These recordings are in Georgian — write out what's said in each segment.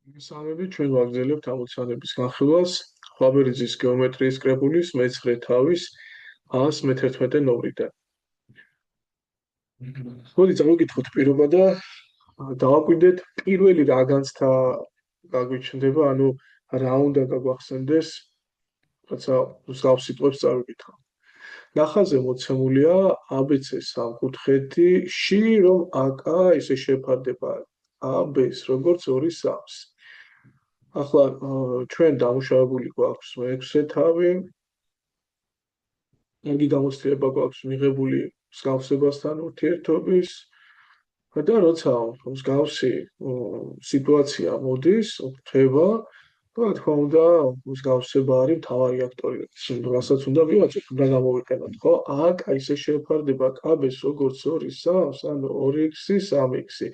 სამები ჩვენ ვაგრძელებთ ამოცანების განხილვას ხვაბერიძის გეომეტრიის კრებულის მე-9 თავის 111 ნომრიდან. მოდი წავიკითხოთ პირობა და დავაკვირდეთ პირველი რა განცდა გაგვიჩნდება, ანუ რა უნდა გაგვახსენდეს, რაცა მსგავს სიტყვებს წავიკითხავ. ნახაზზე მოცემულია ABC სამკუთხედში, რომ AK ისე შეფარდება AB-ს, როგორც 2/3. ახლა ჩვენ დამუშავებული გვაქვს მე-6 თავი. კარგი გამოცდილება გვაქვს მიღებული მსგავსებასთან ურთიერთობის და როცა მსგავსი სიტუაცია მოდის, ხდება, რა თქმა უნდა, მსგავსება არის მთავარი აქტორი, რასაც უნდა მივაწვით, უნდა გამოვიყენოთ, ხო? AK ისე შეფარდება KB-ს, როგორც 2/3, ანუ 2x-ი, 3x-ი.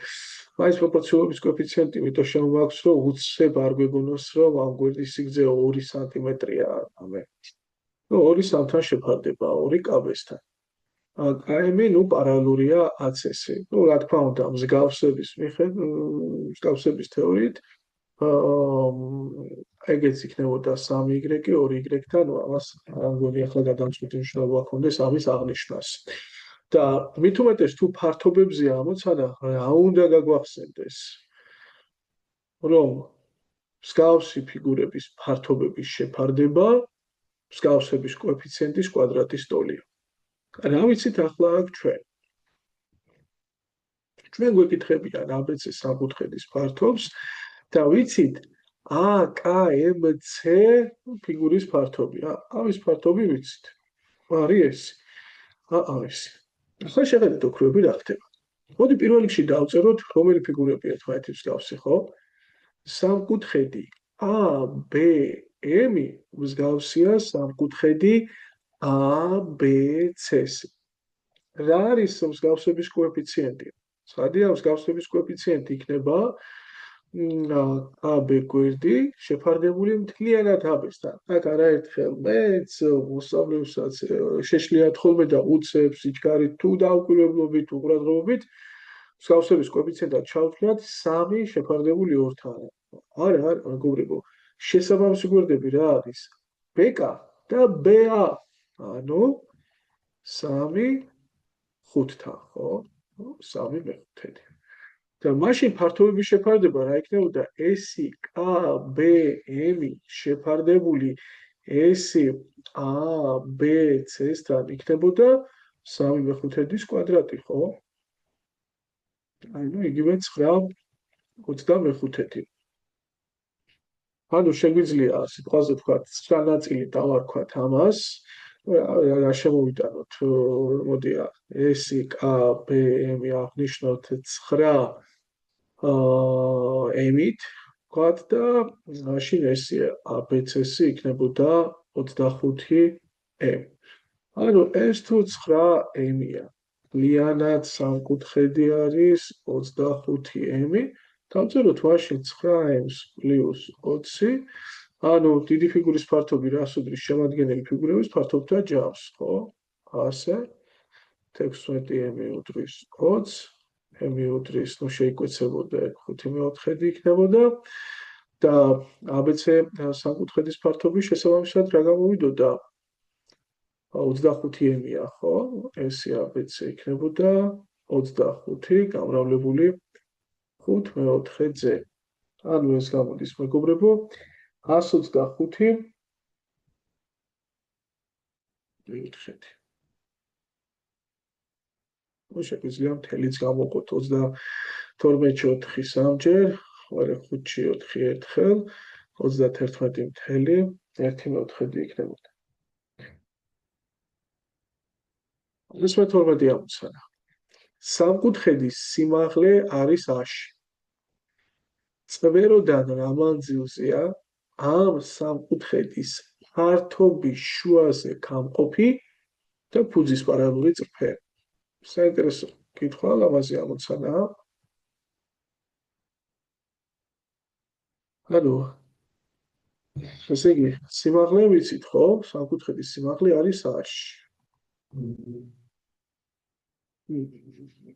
მაინც პროპორციულობის კოეფიციენტი, იმიტომ შემოაქვს, რომ უცებ არ გვეგონოს, რომ ამ გვერდის სიგრძე 2 სანტიმეტრია ამე. 2/3-თან შეფარდება 2 KB-სთან. AM-ი პარალელურია AC-ს. რა თქმა უნდა, მსგავსების მსგავსების თეორიით ეგეც იქნებოდა 3y, 2y-თან, ამას არ მგონი ახლა გადამწყვეტი მნიშვნელობა ჰქონდეს ამის აღნიშვნას. და მით უმეტეს თუ ფართობებზეა ამოცანა, რა უნდა გაგვახსენდეს? რომ მსგავსი ფიგურების ფართობების შეფარდება მსგავსების კოეფიციენტის კვადრატის ტოლია. რა ვიცით ახლა აქ ჩვენ? ჩვენ გვეკითხებიან ABC სამკუთხედის ფართობს და ვიცით AKMC ფიგურის ფართობი. ამის ფართობი ვიცით. არის ეს? არის. ახლა შეხედეთ ოქროები რა ხდება. მოდი პირველ რიგში დავწეროთ, რომელი ფიგურებია ერთმანეთის მსგავსი, ხო? სამკუთხედი ABM მსგავსია სამკუთხედი ABC-ს. რა არის მსგავსების კოეფიციენტი? ცხადია, მსგავსების კოეფიციენტი იქნება AB გვერდი შეფარდებული მთლიანად AB-სთან. აქ არაერთხელ მეც მოსწავლეებსაც შეშლიათ ხოლმე და უცებ სიჩქარით თუ დაუკვირვებლობით, თუ ყურადღებობით მსგავსების კოეფიციენტად ჩავთვლათ 3 შეფარდებული 2-თან. არა, მეგობრებო, შესაბამისი გვერდები რა არის? BK და BA. ანუ 3 5-თან, ხო? 3 მე-5. და მაშინ ფართობების შეფარდება რა იქნებოდა? SKBM შეფარდებული SABC-სთან იქნებოდა 3 მე-5-ის კვადრატი, ხო? ანუ იგივე 9/25. ანუ შეგვიძლია სიტყვაზე ვთქვათ, 9 ნაწილი დავარქვათ ამას. რა შემოვიტანოთ? მოდი SKBM აღნიშნოთ 9 M-ით, ვთქვათ და მაშინ ეს ABC-ს იქნებოდა 25M. ანუ ეს თუ 9 M-ია, ლიანად სამკუთხედი არის 25M. დავწეროთ მაშინ 9M პლუს 20. ანუ დიდი ფიგურის ფართობი რას უდრის? შემადგენელი ფიგურების ფართობთა ჯამს, ხო? ასე 16M უდრის 20, M უდრის, ნუ შეიკვეცებოდა 5/4 იქნებოდა და ABC სამკუთხედის ფართობი შესაბამისად რა გამოვიდოდა? 25M-ია, ხო? ეს ABC იქნებოდა 25 გამრავლებული 5/4-ზე. ანუ ეს გამოდის, მეგობრებო, 125 მივითხეთ. შეგვიძლია მთელიც გამოვყოთ 32-4 სამჯერ, ვარე 5-4 ერთხელ, 31 1/4 იქნებოდა. ეს მე-12 ამოცანა. სამკუთხედის სიმაღლე არის A-ში. წვეროდან რა მანძილზეა ამ სამკუთხედის ფართობის შუაზე გამყოფი და ფუძის პარალელური წრფე. საინტერესო კითხვა, ლამაზი ამოცანა. ანუ ესე იგი, სიმაღლე ვიცით, ხო? სამკუთხედის სიმაღლე არის A-ში.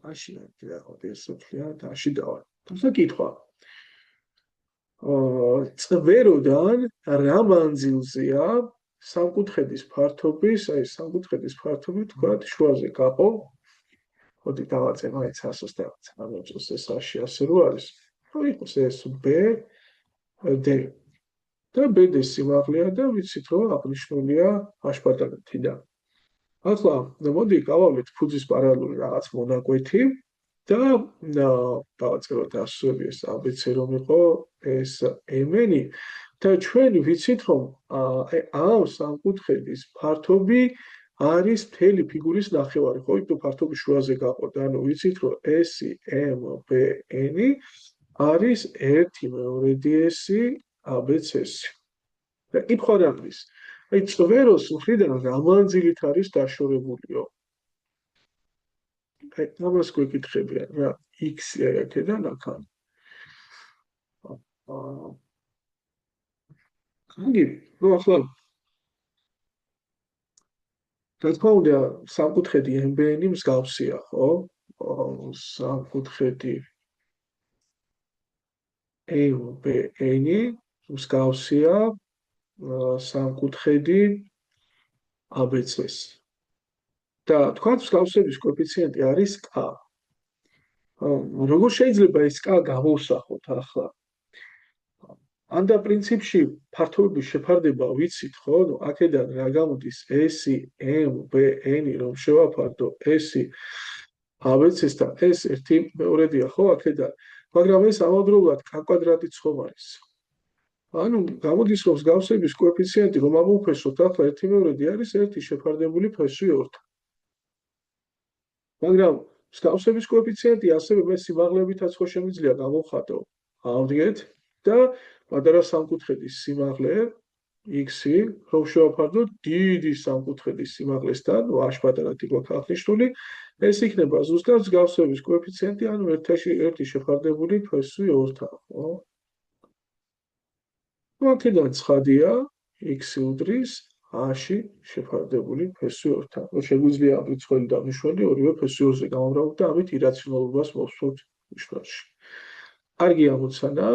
A-ში რა, ეს ვთქვია, A-ში დავა. თუმცა კითხვა. წვეროდან რა მანძილზეა სამკუთხედის ფართობის, აი სამკუთხედის ფართობი თქვათ შუაზე გაყო. მოდი დავაწერე მაინც 120 ამოწოს ეს რაში ასე რო არის. ხო იყოს ეს B D და BD-ის სიმაღლეა და ვიცით რომ აღნიშნულია h-პატარათიდან. ახლა მოდი გავავლით ფუძის პარალელური რაღაც მონაკვეთი და დავაწეროთ ასოები ეს ABC რომ იყო ეს MN-ი და ჩვენ ვიცით რომ ამ სამკუთხედის ფართობი არის მთელი ფიგურის ნახევარი, ხო? იმიტომ ფართობი შუაზე გაყო და ანუ ვიცით რომ SMBN-ი არის 1/2-ს ABC-ს. და კითხვა რა არის? აი წვეროს მხრიდან რა მანძილით არის დაშორებულიო? აი ამას გვეკითხებიან რა x-ია აქედან აქან. იგი ნუ ახლა რა თქმა უნდა სამკუთხედი MBN-ი მსგავსია, ხო? სამკუთხედი MBN-ი მსგავსია სამკუთხედი ABC-ს. და თქვათ მსგავსების კოეფიციენტი არის k. როგორ შეიძლება ეს k გამოვსახოთ ახლა? ანდა პრინციპში ფართობების შეფარდება ვიცით, ხო? ნუ აქედან რა გამოდის SMBN-ი რომ შევაფარდო S ABC-ს და S 1/2-ია, ხო, აქედან. მაგრამ ეს ამავდროულად k კვადრატიც ხომ არის. ანუ გამოდის რომ მსგავსების კოეფიციენტი რომ ამოვფესოთ ახლა 1/2 არის 1 შეფარდებული ფესვი 2-თან. მაგრამ მსგავსების კოეფიციენტი ასევე მე სიმაღლებითაც ხო შემიძლია გამოვხატო. ავდგეთ და პატარა სამკუთხედის სიმაღლე x-ი რომ შევაფარდოთ დიდი სამკუთხედის სიმაღლესთან, h პატარათი გვაქვს აღნიშნული, ეს იქნება ზუსტად მსგავსების კოეფიციენტი, ანუ 1/1 შეფარდებული ფესვი 2-თან, ხო? აქედან ცხადია x-ი უდრის h-ი შეფარდებული ფესვი 2-თან. შეგვიძლია ამ რიცხველი დავნიშნული ორივე ფესვი 2-ზე გამოვრავოთ და ამით ირაციონალობას მოვსვათ ნიშნულში. კარგი ამოცანა.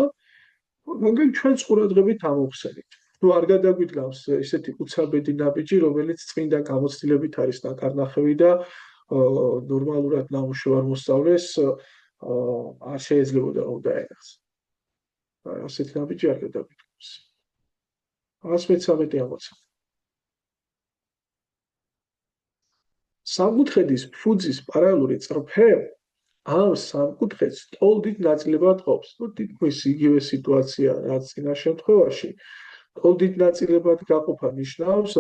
მაგრამ ჩვენ ყურადღებით ამოვხსენით. ნუ არ გადაგვიდგამს ესეთი უცაბედი ნაბიჯი, რომელიც წმინდა გამოცდილებით არის ნაკარნახევი და ნორმალურად ნამუშევარ მოსწავლეს არ შეიძლებოდა რომ დაენახოს. ასეთი ნაბიჯი არ გადაგვიდგამს. 113 ამოცანა. სამკუთხედის ფუძის პარალელური წრფე ამ სამკუთხედს ტოლდით ნაწილებად ყოფს. ნუ თითქმის იგივე სიტუაცია რაც წინა შემთხვევაში. ტოლდით ნაწილებად გაყოფა ნიშნავს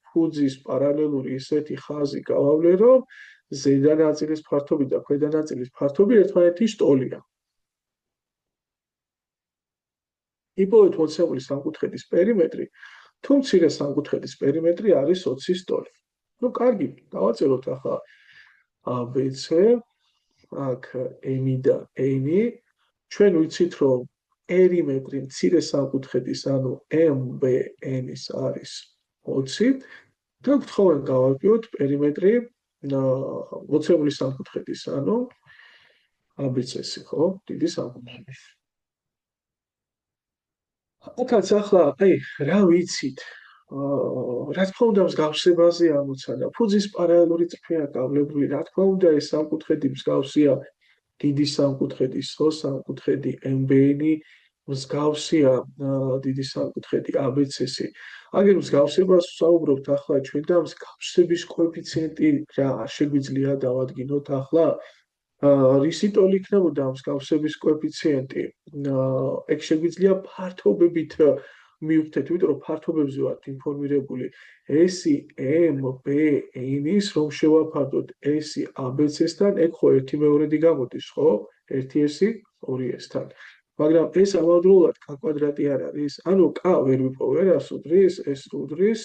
ფუძის პარალელური ისეთი ხაზი გავავლე, რომ ზედა ნაწილის ფართობი და ქვედა ნაწილის ფართობი ერთმანეთის ტოლია. იპოვეთ მოცემული სამკუთხედის პერიმეტრი, თუ მცირე სამკუთხედის პერიმეტრი არის 20-ის ტოლი. ნუ კარგი, დავაწეროთ ახლა ABC აქ M და N-ი, ჩვენ ვიცით რომ პერიმეტრი მცირე სამკუთხედის, ანუ MBN-ის არის 20 და გთხოვენ გავარკვიოთ პერიმეტრი მოცემული სამკუთხედის, ანუ ABC-ი, ხო? დიდი სამკუთხედის. აქაც ახლა აი რა ვიცით? რა თქმა უნდა მსგავსებაზე ამოცანა. ფუძის პარალელური წრფეა გავლებული, რა თქმა უნდა ეს სამკუთხედი მსგავსია დიდი სამკუთხედის, ხო, სამკუთხედი MBN-ი მსგავსია დიდი სამკუთხედი ABC-ს. აგერ მსგავსებას ვსაუბრობთ ახლა ჩვენ და მსგავსების კოეფიციენტი რა შეგვიძლია დავადგინოთ ახლა? რისი ტოლი იქნებოდა მსგავსების კოეფიციენტი? ეგ შეგვიძლია ფართობებით მივხვდეთ, იმიტომ რომ ფართობებზე ვართ ინფორმირებული. SMBN-ის რომ შევაფარდოთ SABC-სთან, ეგ ხო 1/2 გამოდის, ხო? 1s-ი 2s-თან. მაგრამ ეს ამავდროულად k კვადრატი არ არის. ანუ k ვერ ვიპოვე, რას უდრის? S უდრის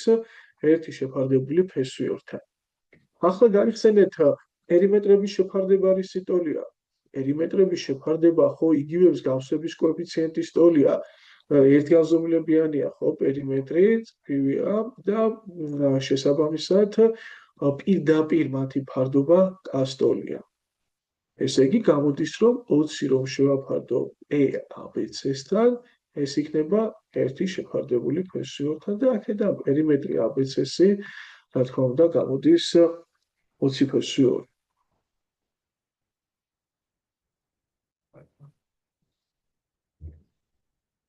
1 შეფარდებული ფესვი 2-თან. ახლა გაიხსენეთ პერიმეტრების შეფარდება რისი ტოლია? პერიმეტრების შეფარდება ხო იგივე მსგავსების კოეფიციენტის ტოლია. ერთგანზომილებიანია ხო პერიმეტრი, წრფივია და შესაბამისად პირდაპირ მათი ფარდობა k-ს ტოლია. ესე იგი გამოდის რომ 20 რომ შევაფარდო ABC-სთან, ეს იქნება ერთი შეფარდებული ფესვიორთან და აქედან პერიმეტრი ABC-ი, რა თქმა უნდა, გამოდის 20 ფესვიორი.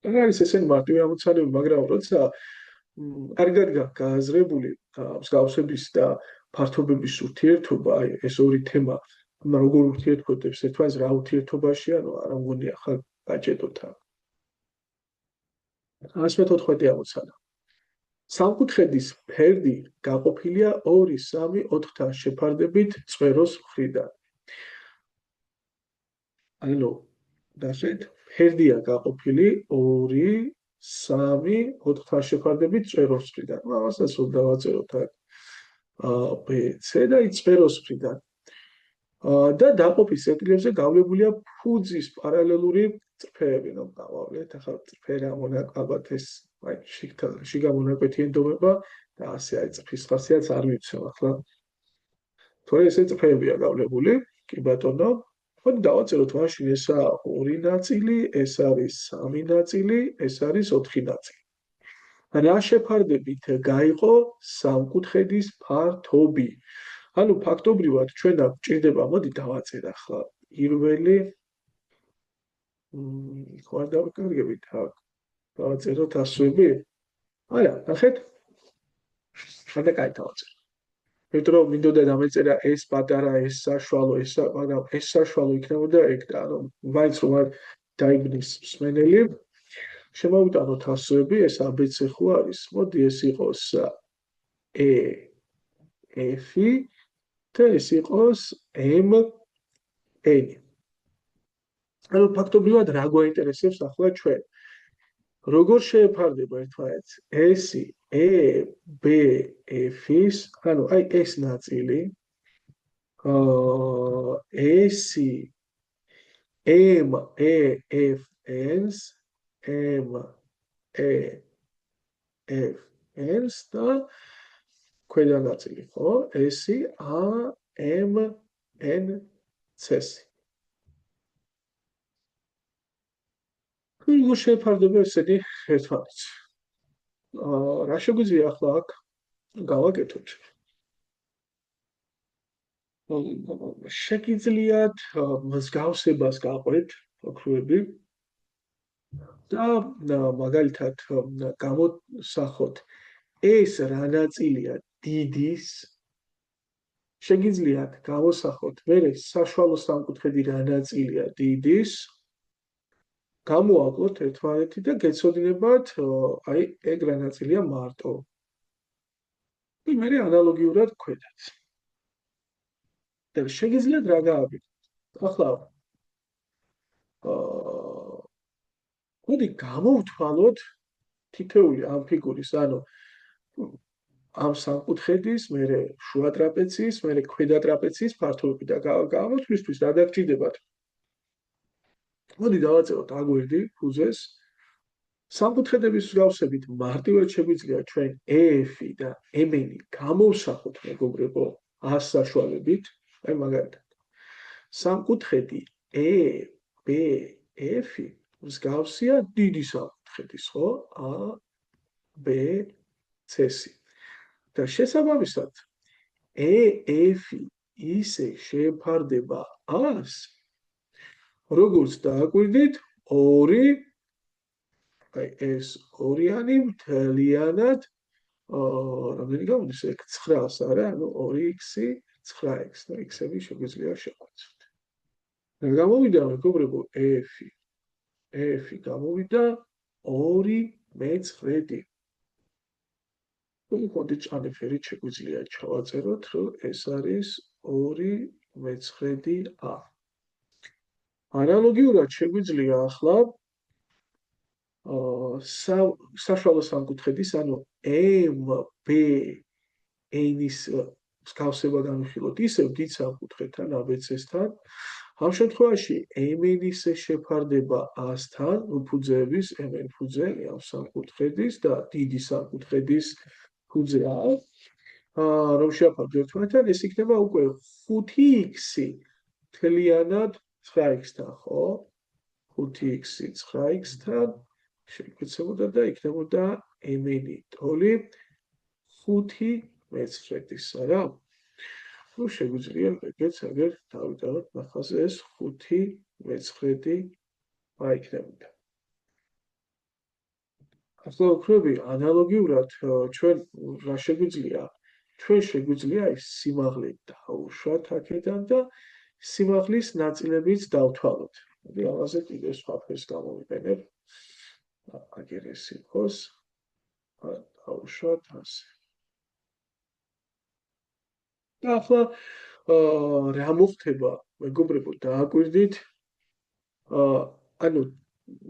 არ არის ესენი მარტივი ამოცანები, მაგრამ როცა კარგად გაქვს გააზრებული მსგავსების და ფართობების ურთიერთობა, აი ეს ორი თემა, როგორ ურთიერთობებს ერთმანეთს, რა ურთიერთობაში, ანუ არ მგონია ხა გაჭედოთ. 114 ამოცანა. სამკუთხედის ფერდი გაყოფილია 2, 3, 4-თან შეფარდებით წვეროს მხრიდან. ანუ დასვით ფერდია გაყოფილი 2, 3, 4-თან შეფარდებით წვეროს მხრიდან. ამასაც რომ დავაწეროთ აქ B, C და წვეროს მხრიდან. და დაყოფის წერტილებზე გავლებულია ფუძის პარალელური წრფეები, რომ გავავლეთ, ახლა წრფეა ალბათ ეს აი შიგა მონაკვეთი ენდომება და ასე აი წრფის ხასიათს არ ვიცნობ ახლა. თორე ესე წრფეებია გავლებული, კი ბატონო. ხოდი დავაწეროთ მაშინ ესა 2 ნაწილი, ეს არის 3 ნაწილი, ეს არის 4 ნაწილი. რა შეფარდებით გაიყო სამკუთხედის ფართობი? ანუ ფაქტობრივად ჩვენ აქ გვჭირდება, მოდი დავაწერ ახლა პირველი ხო არ დავაკარგებით აქ. დავაწეროთ ასოები. არა, ნახეთ. ხანდა კაი დავაწერ. მეტრო მინდოდა დამეწერა ეს პატარა, ეს საშუალო, ეს, მაგრამ ეს საშუალო იქნებოდა ეგ და ანუ მაინც რომ არ დაიბნის მსმენელი, შემოვიტანოთ ასოები, ეს ABC ხო არის. მოდი ეს იყოს E, F და ეს იყოს M, N. ანუ ფაქტობრივად რა გვაინტერესებს ახლა ჩვენ? როგორ შეეფარდება ერთმანეთს S, E, B, F-ის, ანუ აი ეს ნაწილი, S, M, E, F, N-ს, M, E, F, N-ს და ქვედა ნაწილი, ხო? S, A, M, N, C-ს. როგორ შეეფარდება ესენი ერთმანეთს? რა შეგვიძლია ახლა აქ გავაკეთოთ? შეგიძლიათ მსგავსებას გაყვეთ ოქროები და მაგალითად გამოსახოთ ეს რა ნაწილია დიდის, შეგიძლიათ გამოსახოთ მერე საშუალო სამკუთხედი რა ნაწილია დიდის, გამოაკლოთ ერთმანეთი და გეცოდინებათ აი ეგ რა ნაწილია მარტო. და მერე ანალოგიურად ქვედაც. და შეგიძლიათ რა გააკეთოთ? ახლა მოდი გამოვთვალოთ თითოეული ამ ფიგურის, ანუ ამ სამკუთხედის, მერე შუა ტრაპეციის, მერე ქვედა ტრაპეციის ფართობები და გამოვთვლისთვის რა დაგჭირდებათ? მოდი დავაწეროთ აგვერდი ფუძეს. სამკუთხედების მსგავსებით მარტივად შეგვიძლია ჩვენ EF და MN გამოვსახოთ მეგობრებო ას საშუალებით, აი მაგალითად. სამკუთხედი EBF მსგავსია დიდი სამკუთხედის, ხო? ABC. და შესაბამისად EF ისე შეეფარდება ას, როგორც დააკვირდით 2, აი ეს ორიანი მთლიანად რამდენი გამოდის ეგ 9-ს არა, ანუ 2x 9x და x-ები შეგვიძლია შევაცვლოთ. და გამოვიდა მეგობრებო F გამოვიდა 2/9. მოდი წანეფერით შეგვიძლია ჩავაწეროთ, რომ ეს არის 2/9a. ანალოგიურად შეგვიძლია ახლა საშუალო სამკუთხედის, ანუ MBN-ის მსგავსება განვიხილოთ ისევ დიდ სამკუთხედთან, ABC-სთან. ამ შემთხვევაში MN-ის შეფარდება A-სთან, ფუძეების MN ფუძე ამ სამკუთხედის და დიდი სამკუთხედის ფუძე A. რომ შეაფარდო ერთმანეთთან, ეს იქნება უკვე 5x მთლიანად 9x-თან, ხო? 5x 9x-თან შეიკვეცებოდა და იქნებოდა ემენი ტოლი 5 მეცხრედისა რა. ნუ შეგვიძლია ეგეც აგერ დავიტანოთ ნახაზე ეს 5 მეცხრედი აიქნებოდა. ახლა ვქნები ანალოგიურად ჩვენ რა შეგვიძლია? ჩვენ შეგვიძლია ეს სიმაღლე დაუშვათ აქედან და სიმაღლის ნაწილებიც დავთვალოთ. მოდი ამაზე კიდე სხვა ფერს გამოვიყენებ. აგერ ეს იყოს. დავუშვათ ასე. და ახლა რა მოხდება? მეგობრებო, დააკვირდით. ანუ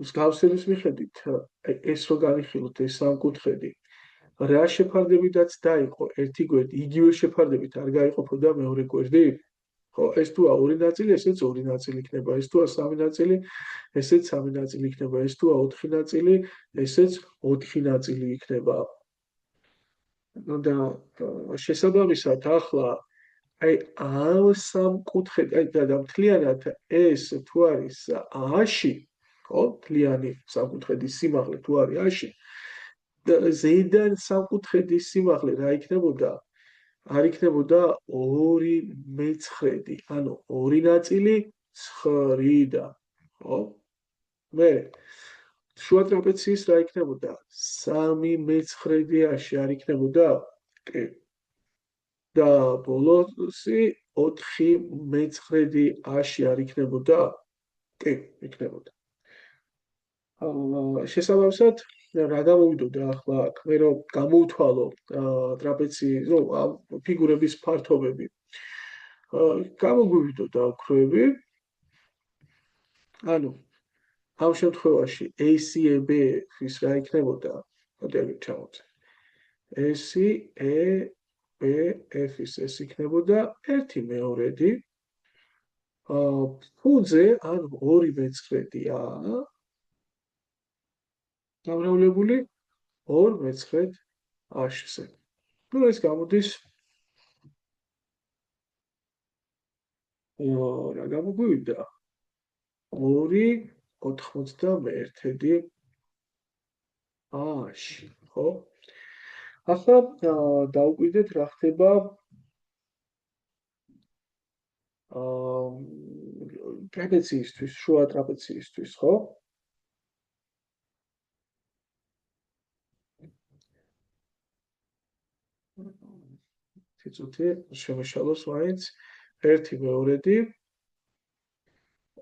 მსგავსების მიხედვით ეს რო განიხილოთ ეს სამკუთხედი რა შეფარდებითაც დაიყო ერთი გვერდი იგივე შეფარდებით არ გაიყოფოდა მეორე გვერდი? ხო, ეს თუა ორი ნაწილი, ესეც ორი ნაწილი იქნება, ეს თუა სამი ნაწილი, ესეც სამი ნაწილი იქნება, ეს თუა 4 ნაწილი, ესეც 4 ნაწილი იქნება. ნუ და შესაბამისად ახლა აი ამ სამკუთხედი, აი და მთლიანად ეს თუ არის A-ში, ხო, მთლიანი სამკუთხედის სიმაღლე თუ არის A-ში, და ზედან სამკუთხედის სიმაღლე რა იქნებოდა? არ იქნებოდა 2 მეცხრედი, ანუ 2 ნაწილი 9-დან, ხო? მე შუა ტრაპეციის რა იქნებოდა? 3 მეცხრედი A-ში არ იქნებოდა? კი. და ბოლოსი 4 მეცხრედი A-ში არ იქნებოდა? კი, იქნებოდა. შესაბამისად, რა გამოვიდოდა ახლა აქ? მე რომ გამოვთვალო ტრაპეციის, ნუ ფიგურების ფართობები. გამოგვივიდოდა ოქროები. ანუ ამ შემთხვევაში ACB-ის რა იქნებოდა? მოდი აგერ ჩავუწე. ACEBF-ის ეს იქნებოდა 1/2. ფუძე, ანუ 2 მეცხრედია გამრავლებული 2 მეცხრედ A-ზე. ნუ ეს გამოდის რა გამოგვივიდა? 2/91 A-ში, ხო? ახლა დავუკვირდეთ რა ხდება ტრაპეციისთვის, შუა ტრაპეციისთვის, ხო? ციცუთი შემეშალოს მაინც 1/2,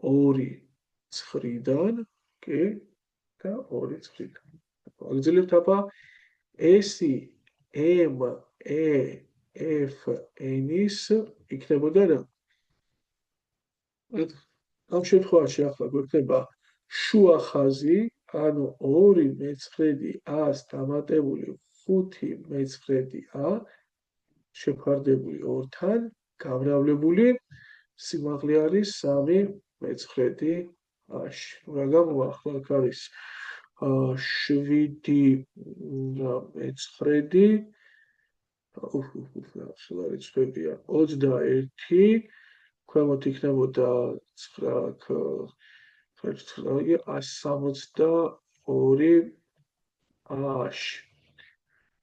2 9-დან, კი, და 2 9-დან. აგრძელებთ აბა ACMEFN-ის იქნებოდა რა? ამ შემთხვევაში ახლა გვექნება შუა ხაზი, ანუ 2 მეცხრედი A-ს დამატებული 5 მეცხრედი A შეფარდებული 2-თან გამრავლებული სიმაღლე არის 3 მეცხრედი A-ში. რა გამოვა ახლა აქ არის 7 მეცხრედი, ახლა რიცხვებია 21, ქვემოთ იქნებოდა 162 A-ში.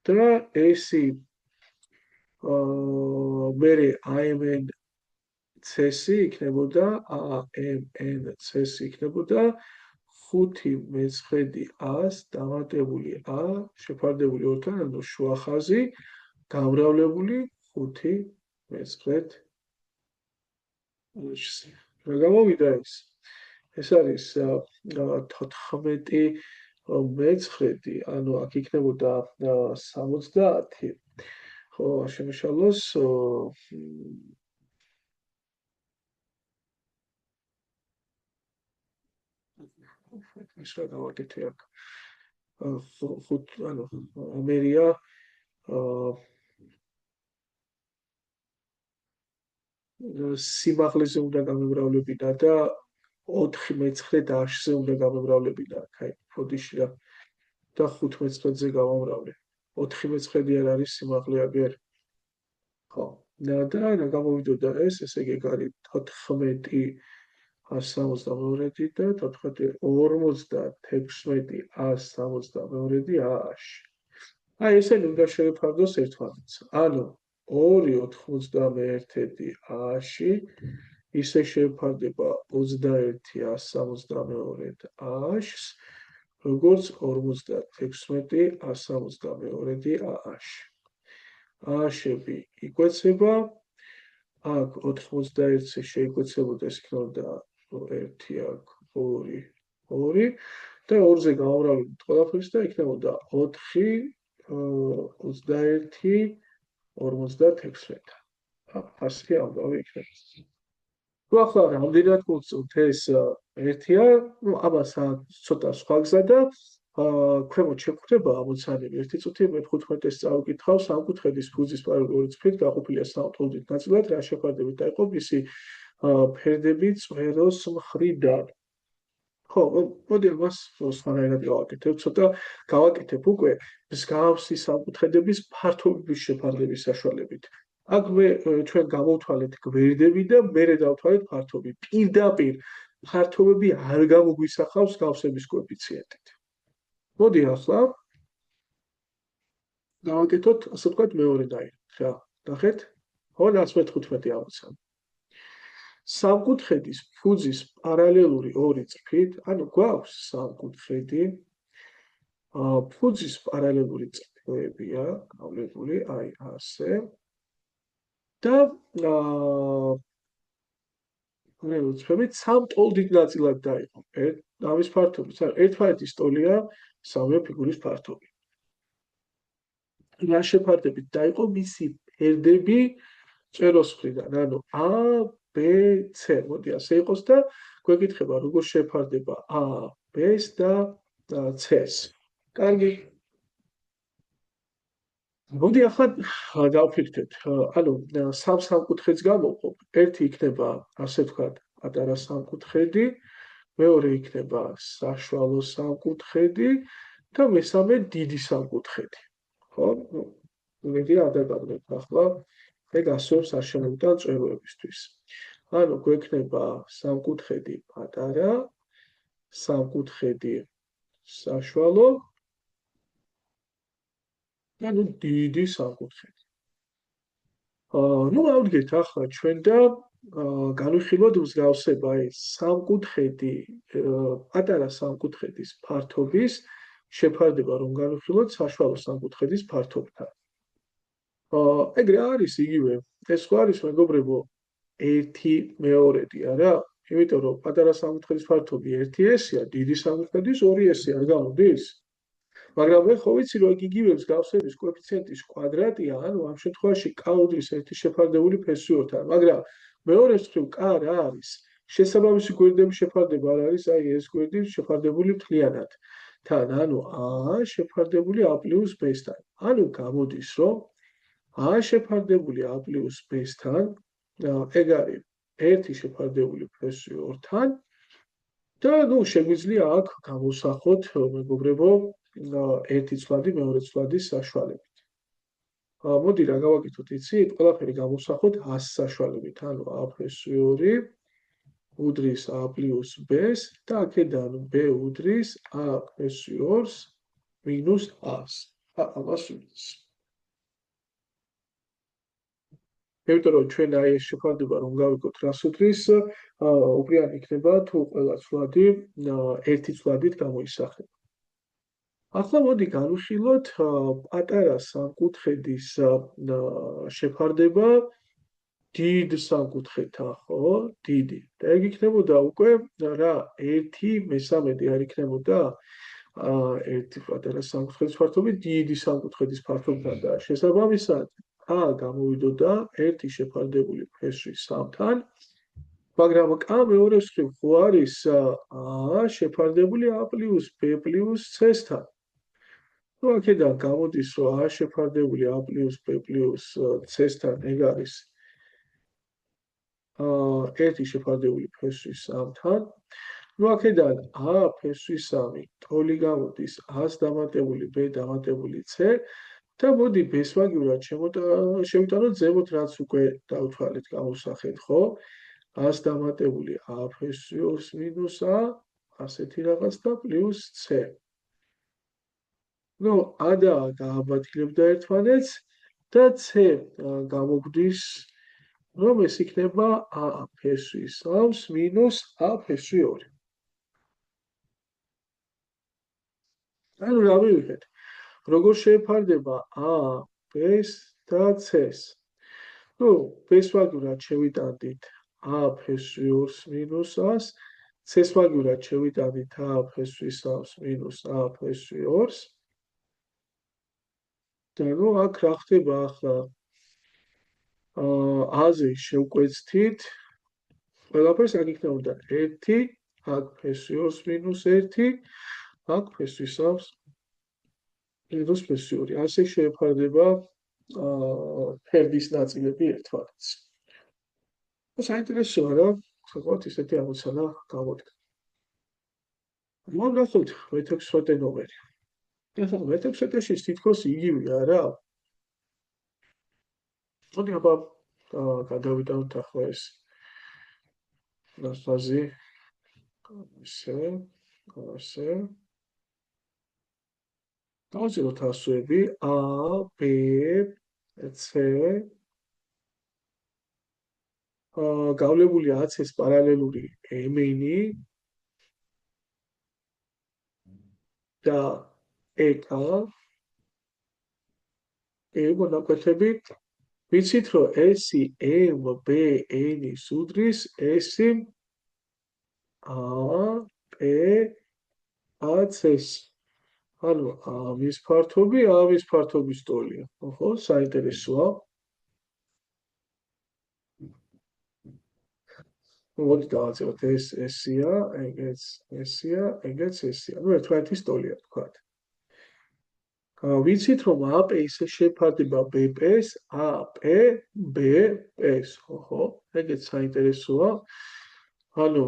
და ესი მერე AMN წესი იქნებოდა AMN-წესი იქნებოდა 5 მეცხრედი A-ს დამატებული A შეფარდებული 2-თან, ანუ შუა ხაზი გამრავლებული 5 მეცხრედ A-ში. რა გამოვიდა ეს? ეს არის 14 მეცხრედი, ანუ აქ იქნებოდა 70. ხო, შემიშალოს ის რა გავაკეთე აქ? ანუ ამერია სიმაღლეზე უნდა გამებრავლებინა და 4 მეცხრედ A-ზე უნდა გამებრავლებინა, აი, ფოდიში რა. და 5 მეცხრედზე გავამრავლე. 4 მეცხრედი არ არის სიმაღლე აგერ. ხო. და რა გამოვიდოდა ეს, ესე იგი არის 14 162 და დავთქვათ 56 162 A-ში. აი ესენი უნდა შევიფარდოს ერთმანეთს. ანუ 291 A-ში ისე შევიფარდება 21 162 A-ს, როგორც 56 162 A-ში. A-შები იკვეცება, აქ 91-ზე შეიკვეცებოდეს, იქნებოდა 1 აქ 2 2 და 2-ზე გამოვრავლებთ ყველაფერს და იქნებოდა 4 21 56. ასე ამბავი იქნება. თუ ახლა რამდენად მოვწევთ ეს ერთია, ну ამას ცოტა სხვა გზა და ქვემოთ შეგხვდება ამოცანები. 1 წუთი მე-15-ს წავიკითხავ სამკუთხედის ფუძის პარალელური წრფით გაყოფილია სამკუთხედით ნაწილად, რა შეფარდებით დაიყო მისი ფერდები წვეროს მხრიდან. ხო, მოდი ამას სხვანაირად გავაკეთებ, ცოტა გავაკეთებ უკვე მსგავსი სამკუთხედების ფართობების შეფარდების საშუალებით. აქ ჩვენ გამოვთვალეთ გვერდები და მერე დავთვალეთ ფართობი. პირდაპირ ფართობები არ გამოგვისახავს გავსების კოეფიციენტით. მოდი ახლა გავაკეთოთ, ასე ვთქვათ, მეორე დაირქვით რა. ნახეთ? 115 ამოცანა. სამკუთხედის ფუძის პარალელური ორი წრფით, ანუ გვაქვს სამკუთხედი, ფუძის პარალელური წრფებია გავლებული, აი ასე. და წრფებით სამ ტოლდით ნაწილად დაიყო. ამის ფართობი, ერთმანეთის ტოლია სამი ფიგურის ფართობი. რა შეფარდებით დაიყო მისი ფერდები წეროს მხრიდან, ანუ A, B, C. მოდი ასე იყოს და გვეკითხება როგორ შეფარდება A, B-ს და C-ს. კარგი. მოდი ახლა დავფიქრდეთ. ანუ სამ სამკუთხედს გამოვყობ. ერთი იქნება, ასე ვთქვათ, პატარა სამკუთხედი, მეორე იქნება საშუალო სამკუთხედი და მესამე დიდი სამკუთხედი. ხო? იმედი არ დაგაგდოთ ახლა ეგ ასეულს არ შემოვიდა წვეროებისთვის. ანუ გვექნება სამკუთხედი პატარა, სამკუთხედი საშუალო და ნუ დიდი სამკუთხედი. ნუ ავდგეთ ახლა ჩვენ და განვიხილოთ მსგავსება ეს სამკუთხედი, პატარა სამკუთხედის ფართობის შეფარდება, რომ განვიხილოთ საშუალო სამკუთხედის ფართობთან. ეგრე არის იგივე, ეს ხო არის მეგობრებო 1/2-ია რა, იმიტომ რომ პატარა სამკუთხედის ფართობი 1/s-ია, დიდი სამკუთხედის 2/s-ია, არ გამოდის? მაგრამ მე ხო ვიცი რომ იგივე მსგავსების კოეფიციენტის კვადრატია, ანუ ამ შემთხვევაში k უდრის 1 შეფარდებული ფესვიორთან, მაგრამ მეორე მხრივ k რა არის? შესაბამისი გვერდების შეფარდება არ არის, აი ეს გვერდი შეფარდებული მთლიანად თან, ანუ a შეფარდებული a + b-სთან. ანუ გამოდის რომ a შეფარდებული a + b-სთან, ეგ არის 1 შეფარდებული ფესვიორთან და ნუ შეგვიძლია აქ გამოვსახოთ მეგობრებო ერთი ცვლადი მეორე ცვლადის საშუალებით. მოდი რა გავაკეთოთ, იცით? ყველაფერი გამოვსახოთ a-ს საშუალებით, ანუ a ფესვიორი უდრის a + b-ს და აქედან b უდრის a ფესვიორს მინუს a-ს. ამას უდრის. იმიტომ რომ ჩვენ აი ეს შეფარდება რომ გავიკოთ რას უდრის, უპირატე იქნება თუ ყველა ცვლადი ერთი ცვლადით გამოისახება. ახლა მოდი განვიხილოთ პატარა სამკუთხედის შეფარდება დიდ სამკუთხედთან, ხო? დიდი. და ეგ იქნებოდა უკვე რა 1/3 არ იქნებოდა ერთი პატარა სამკუთხედის ფართობი დიდი სამკუთხედის ფართობთან და შესაბამისად a გამოვიდოდა 1 შეფარდებული ფესვის 3-თან, მაგრამ k მეორე მხრივ ხო არის a შეფარდებული a + b + c-სთან. ნუ აქედან გამოდის რომ a შეფარდებული a + b + c-სთან ეგ არის 1 შეფარდებული ფესვის 3-თან. ნუ აქედან a ფესვის 3 ტოლი გამოდის a-ს დამატებული b დამატებული c და მოდი ბესმაგივრად შევიტანოთ ზემოთ რაც უკვე დავთვალეთ, გავუსახეთ, ხო? A-ს დამატებული A ფ+2 მინუს A, ასეთი რაღაც და პლუს C. ნუ A და A დააბათილებდა ერთმანეთს და C გამოგვდის, რომ ეს იქნება A ფ+3 მინუს A ფ+2. ანუ რა მივიღეთ? როგორ შეეფარდება A, B-ს და C-ს? ნუ B-ს ვაგივრად შევიტანდით A ფ+2 მინუს A-ს, C-ს ვაგივრად შევიტანდით A ფ+3 მინუს A ფ+2-ს. და ნუ აქ რა ხდება ახლა? A-ზე შევკვეცთით ყველაფერს, აქ იქნებოდა 1, აქ ფ+2 მინუს 1, აქ ფ+3 მინუს ფ+2. ასე შეეფარდება ფერდის ნაწილები ერთმანეთს. საინტერესოა რა, საკმაოდ ისეთი ამოცანა გამოდგა. მოგახსოვთ მე-16 ნომერი. ეხლა მე-16-ში თითქოს იგივეა რა. მოდი აბა გადავიტანოთ ახლა ეს ნახაზი. ასე. დავწეროთ ასოები A, B, C. გავლებული AC-ს პარალელური M-ი და EK. მონაკვეთები. ვიცით, რომ S-ი M, B, N-ის უდრის S-ი A, B, AC-ს. ანუ A-ის ფართობი, A-ის ფართობის ტოლია. ხო, საინტერესოა. მოდი დავაწეროთ ეს S-ია, ეგეც S-ია, ეგეც S-ია. ნუ ერთმანეთის ტოლია თქვათ. ვიცით, რომ AP ისე შეფარდება BP-ს, AP, BP-ს, ხო? ეგეც საინტერესოა. ანუ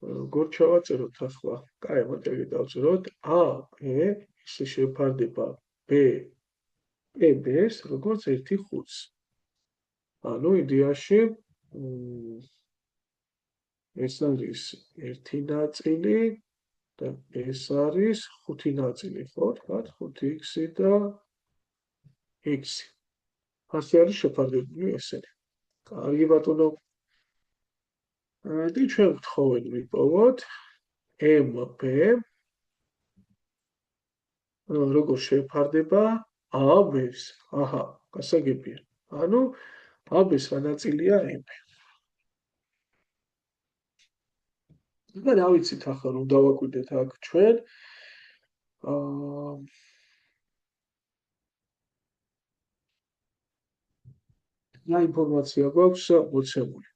როგორ ჩავაწეროთ ახლა? კაი, მოდი დავწეროთ AP ისე შეფარდება BP-ს, როგორც 1/5. ანუ იდეაში ეს არის 1 ნაწილი და ეს არის 5 ნაწილი, ხო? თქვათ 5x და x. ასე არის შეფარდებული ესენი. კარგი ბატონო. და ჩვენ ვთხოვეთ ვიპოვოთ MB როგორ შეფარდება AB-ს. აჰა, გასაგებია. ანუ AB-ს რა ნაწილია MB. და რა ვიცით ახლა რომ დავაკვირდეთ აქ ჩვენ რა ინფორმაცია გვაქვს მოცემული.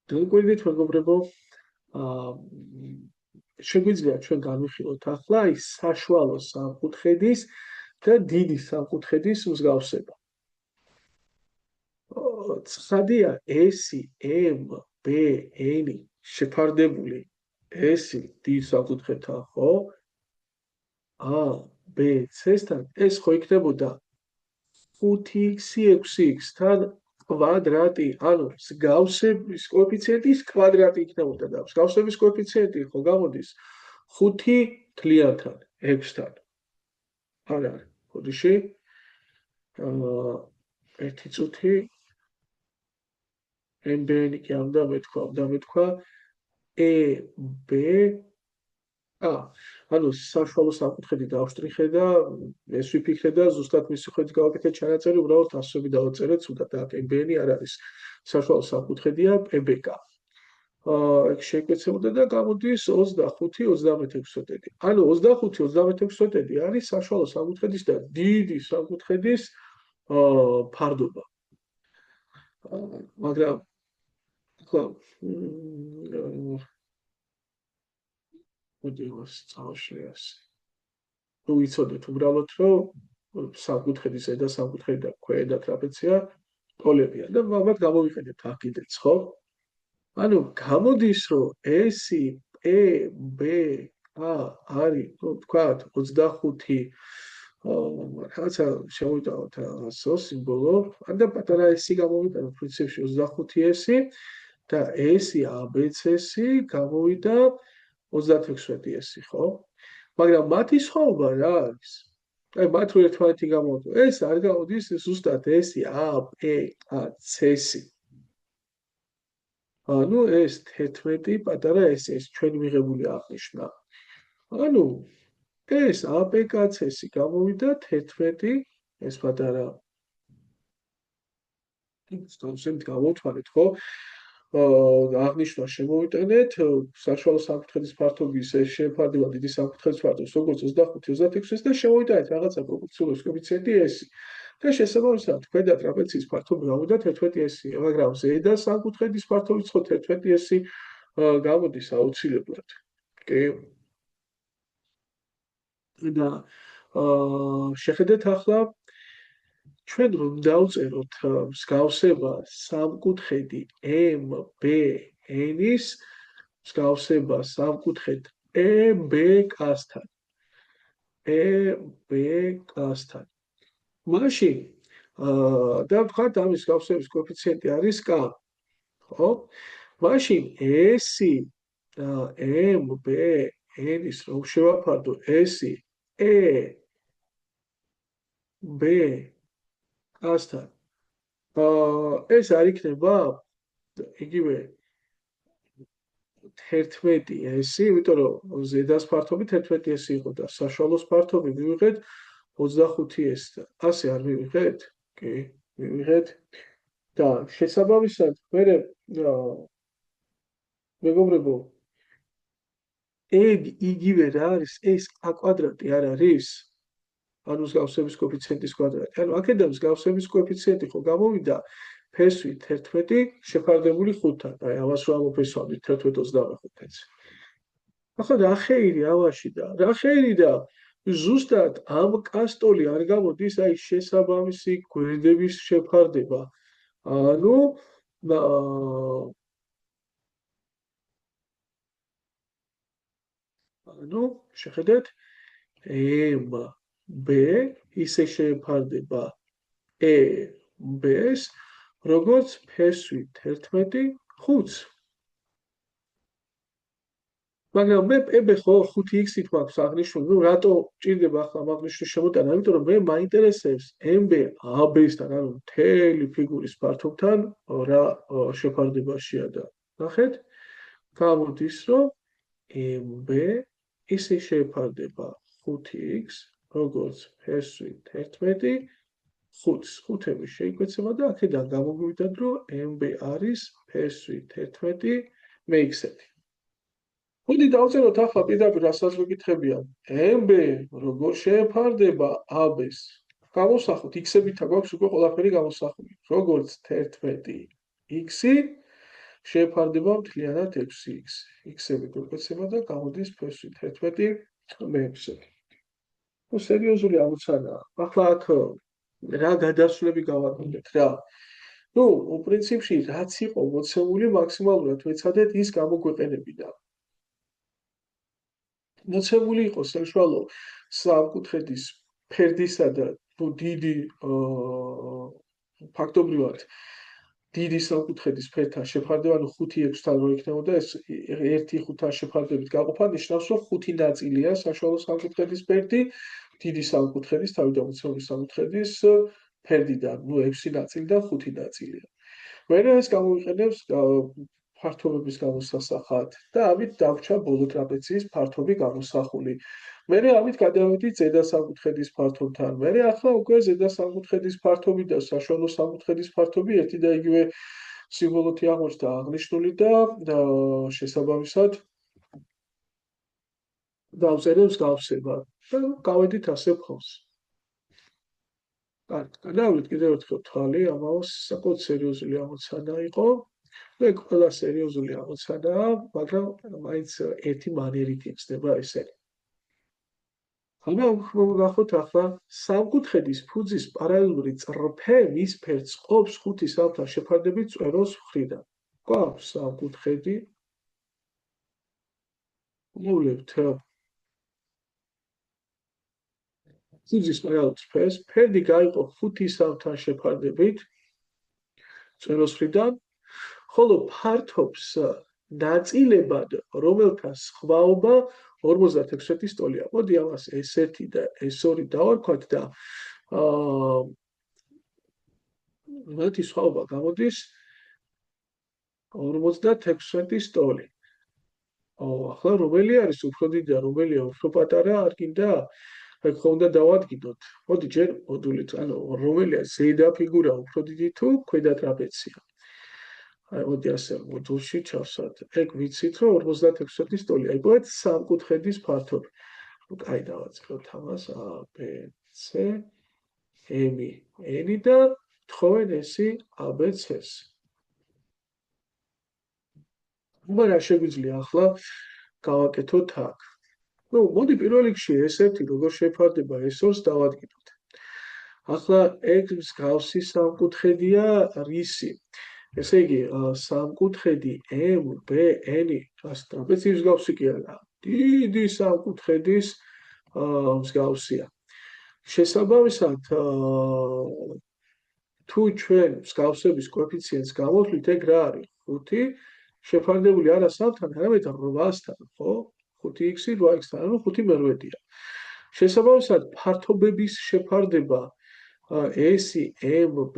დავაკვირდით მეგობრებო, შეგვიძლია ჩვენ განვიხილოთ ახლა ის საშუალო სამკუთხედის და დიდი სამკუთხედის მსგავსება. ცხადია S-ი, M, B, N-ი შეფარდებული S-ი დიდ სამკუთხედთან, ხო? A, B, C-სთან ეს ხო იქნებოდა 5x, 6x-თან კვადრატი, ანუ მსგავსების კოეფიციენტის კვადრატი იქნებოდა და მსგავსების კოეფიციენტი ხო გამოდის 5 თლიანთან, 6-თან. არა, ხოდიში. ერთი წუთი MBN-ი კი ამ და მეთქვა EB ანუ საშუალო სამკუთხედი დავშტრიხე და ეს ვიფიქრე და ზუსტად მისი ხედით გავაკეთე ჩანაწერი, უბრალოდ ასოები დავაწერეთ, ცუდად აქ MBN-ი არ არის. საშუალო სამკუთხედია PBK. ეგ შეგვეცემოდა და გამოდის 25-36. ანუ 25-36 არის საშუალო სამკუთხედის და დიდი სამკუთხედის ფარდობა. მაგრამ ხო მოდიოს წავშლიას. თუ ვიცოდეთ უბრალოდ რომ სამკუთხედის ზედა სამკუთხედი და ქვედა ტრაპეცია ტოლებია და ალბათ გამოვიყენეთ აქ კიდეც, ხო? ანუ გამოდის რომ S-ი PBK არის, ну, თქვათ 25 რაღაცა შევიტანოთ რაღაცო სიმბოლო. ანდა პატარა S-ი გამოვიტანოთ პრინციპში 25 S-ი და S-ი ABC-ი გამოვიდა 36 S-ი, ხო? მაგრამ მათი სხვაობა რა არის? აი მათ რო ერთმანეთი გამოვიდა. ეს არ გამოდის ზუსტად S-ი A, B, A, C-ი. ანუ ეს 11 პატარა S-ი, ეს ჩვენი მიღებული აღნიშნა. ანუ ეს APK-C-ი გამოვიდა 11 ეს პატარა ისტორიულად გამოვთვალეთ, ხო? აღნიშნა შემოვიტანეთ საშუალო სამკუთხედის ფართობის შეფარდება დიდი სამკუთხედის ფართობს როგორც 25-26-ის და შემოვიტანეთ რაღაცა პროპორციულობის კოეფიციენტი S-ი. და შესაბამისად ქვედა ტრაპეციის ფართობი გამოვიდა 11 S-ი, მაგრამ ზედა სამკუთხედის ფართობიც ხო 11 S-ი გამოდის აუცილებლად. კი. და შეხედეთ ახლა ჩვენ რომ დავწეროთ მსგავსება სამკუთხედი MBN-ის მსგავსება სამკუთხედ EBK-სთან. EBK-სთან. მაშინ და ვთქვათ ამის მსგავსების კოეფიციენტი არის K. ხო? მაშინ S-ი MBN-ის რომ შევაფარდო S-ი EBK-სთან. ეს არ იქნება იგივე 11 S-ი, იმიტომ რომ ზედას ფართობი 11 S-ი იყო და საშუალოს ფართობი მივიღეთ 25 S-თან. ასე არ მივიღეთ? კი, მივიღეთ. და შესაბამისად, მეგობრებო, ეგ იგივე რა არის? ეს A კვადრატი არ არის? ანუ მსგავსების კოეფიციენტის კვადრატი. ანუ აქედან მსგავსების კოეფიციენტი ხო გამოვიდა ფესვი 11 შეფარდებული 5-თან. აი ამას რა მოფესვამით 11-25-ს. ახლა რა ხეირი ამაში და რა ხეირი და ზუსტად ამ კასტოლი არ გამოდის აი შესაბამისი გვერდების შეფარდება. ანუ შეხედეთ MB ისე შეფარდება EB-ს როგორც ფესვი 11 5-ს. მაგრამ მე PB ხო 5x-ით მაქვს აღნიშნული, ну რატო ჭირდება ახლა აღნიშნული შემოტანა? იმიტომ რომ მე მაინტერესებს MB AB-სთან, ანუ მთელი ფიგურის ფართობთან რა შეფარდებაშია და ნახეთ, გამოდის რომ MB ისე შეფარდება 5x როგორც ფესვი 11 5-ს. 5-ები შეიკვეცება და აქედან გამოგვივიდა რომ MB არის ფესვი 11 MX-ები. ხუთი დავწეროთ ახლა პირდაპირ რასაც ვიკითხებიან. MB როგორ შეეფარდება AB-ს? გამოსახოთ x-ებითა გვაქვს უკვე ყველაფერი გამოსახული. როგორც 11 x-ი შეეფარდება მთლიანად 6x. x-ები გვეკვეცება და გამოდის ფესვი 11 MX-ები. ნუ სერიოზული ამოცანაა. ახლა აქ რა გადასვლები გავაკეთეთ რა? ნუ პრინციპში რაც იყო მოცემული მაქსიმალურად ვეცადეთ ის გამოგვეყენებინა. მოცემული იყო საშუალო სამკუთხედის ფერდისა და დიდი ფაქტობრივად დიდი სამკუთხედის ფერთან შეფარდება, ანუ 5-6-თან რო იქნებოდა ეს 1-5-თან შეფარდებით გაყოფა, ნიშნავს რომ 5 ნაწილია საშუალო სამკუთხედის ფერდი, დიდი სამკუთხედის, თავიდან მოცემული სამკუთხედის ფერდიდან, ნუ 6 ნაწილიდან 5 ნაწილია. მე ეს გამოვიყენებს ფართობების გამოსასახად და ამით დავრჩა ბოლო ტრაპეციის ფართობი გამოსახული. მე ამით გადავედი ზედა სამკუთხედის ფართობთან. მე ახლა უკვე ზედა სამკუთხედის ფართობი და საშუალო სამკუთხედის ფართობი ერთი და იგივე სიმბოლოთი აღმოჩნდა აღნიშნული და შესაბამისად დავწერებს გავსება და გავედით ასე ფონს. გადავიდეთ კიდევ ერთხელ თვალი, ამაოს საკუთარ სერიოზული ამოცანა იყო. მე ყველა სერიოზული ამოცანაა, მაგრამ მაინც ერთი მანერით იხსნება ესე. ვნახოთ ახლა სამკუთხედის ფუძის პარალელური წრფე მის ფერდს ყოფს 5 სამთან შეფარდებით წვეროს მხრიდან. გვაქვს სამკუთხედი. მოვლებთ სიგრძის პარალელურს ფერს, ფერდი გაიყო 5 სამთან შეფარდებით წვეროს მხრიდან, ხოლო ფართობს ნაწილებად, რომელთა სხვაობა 56 ტოლია. მოდი ამას S1 და S2 დავარქვათ და მათი სხვაობა გამოდის 56 ტოლი. ახლა რომელი არის უფრო დიდი და რომელია უფრო პატარა, არ გინდა? აი ხო უნდა დავადგინოთ. მოდი ჯერ მოდულით, ანუ რომელია ზედა ფიგურა უფრო დიდი თუ ქვედა ტრაპეცია. აი მოდი ასე მოდულში ჩავსვათ. ეგ ვიცით რომ 56 ტოლი. აი პოეთ სამკუთხედის ფართობი. ნუ კაი დავაწყოთ ამას A B C M N და თხოვენ ესი ABC-ს. მაგრამ შეგვიძლია ახლა გავაკეთოთ აქ. ნუ მოდი პირველ რიგში S1 როგორ შეფარდება S2-ს დავადგინოთ. ახლა ეგ მსგავსი სამკუთხედია რისი? ესე იგი სამკუთხედი MBN ტრაპეციის მსგავსი კი არა. დიდი სამკუთხედის მსგავსია. შესაბამისად თუ ჩვენ მსგავსების კოეფიციენტს გამოვთვლით, ეგ რა არის? 5 შეფარდებული არა სამთან, არამედ 8-სთან, ხო? 5x 8x-თან, ანუ 5 მერვედია. შესაბამისად, ფართობების შეფარდება S M B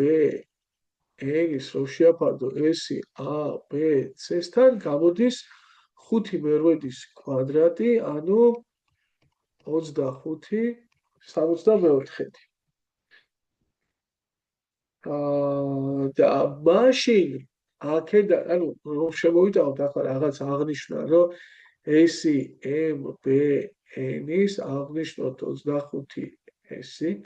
N-ის რო შეაფარდო S A B C-სთან გამოდის 5 მერვედის კვადრატი, ანუ 25 64. და მაშინ აქედან, ანუ რომ შემოვიტანოთ ახლა რაღაც აღნიშნა, რომ S M B N-ის აღნიშნოთ 25 S-ით,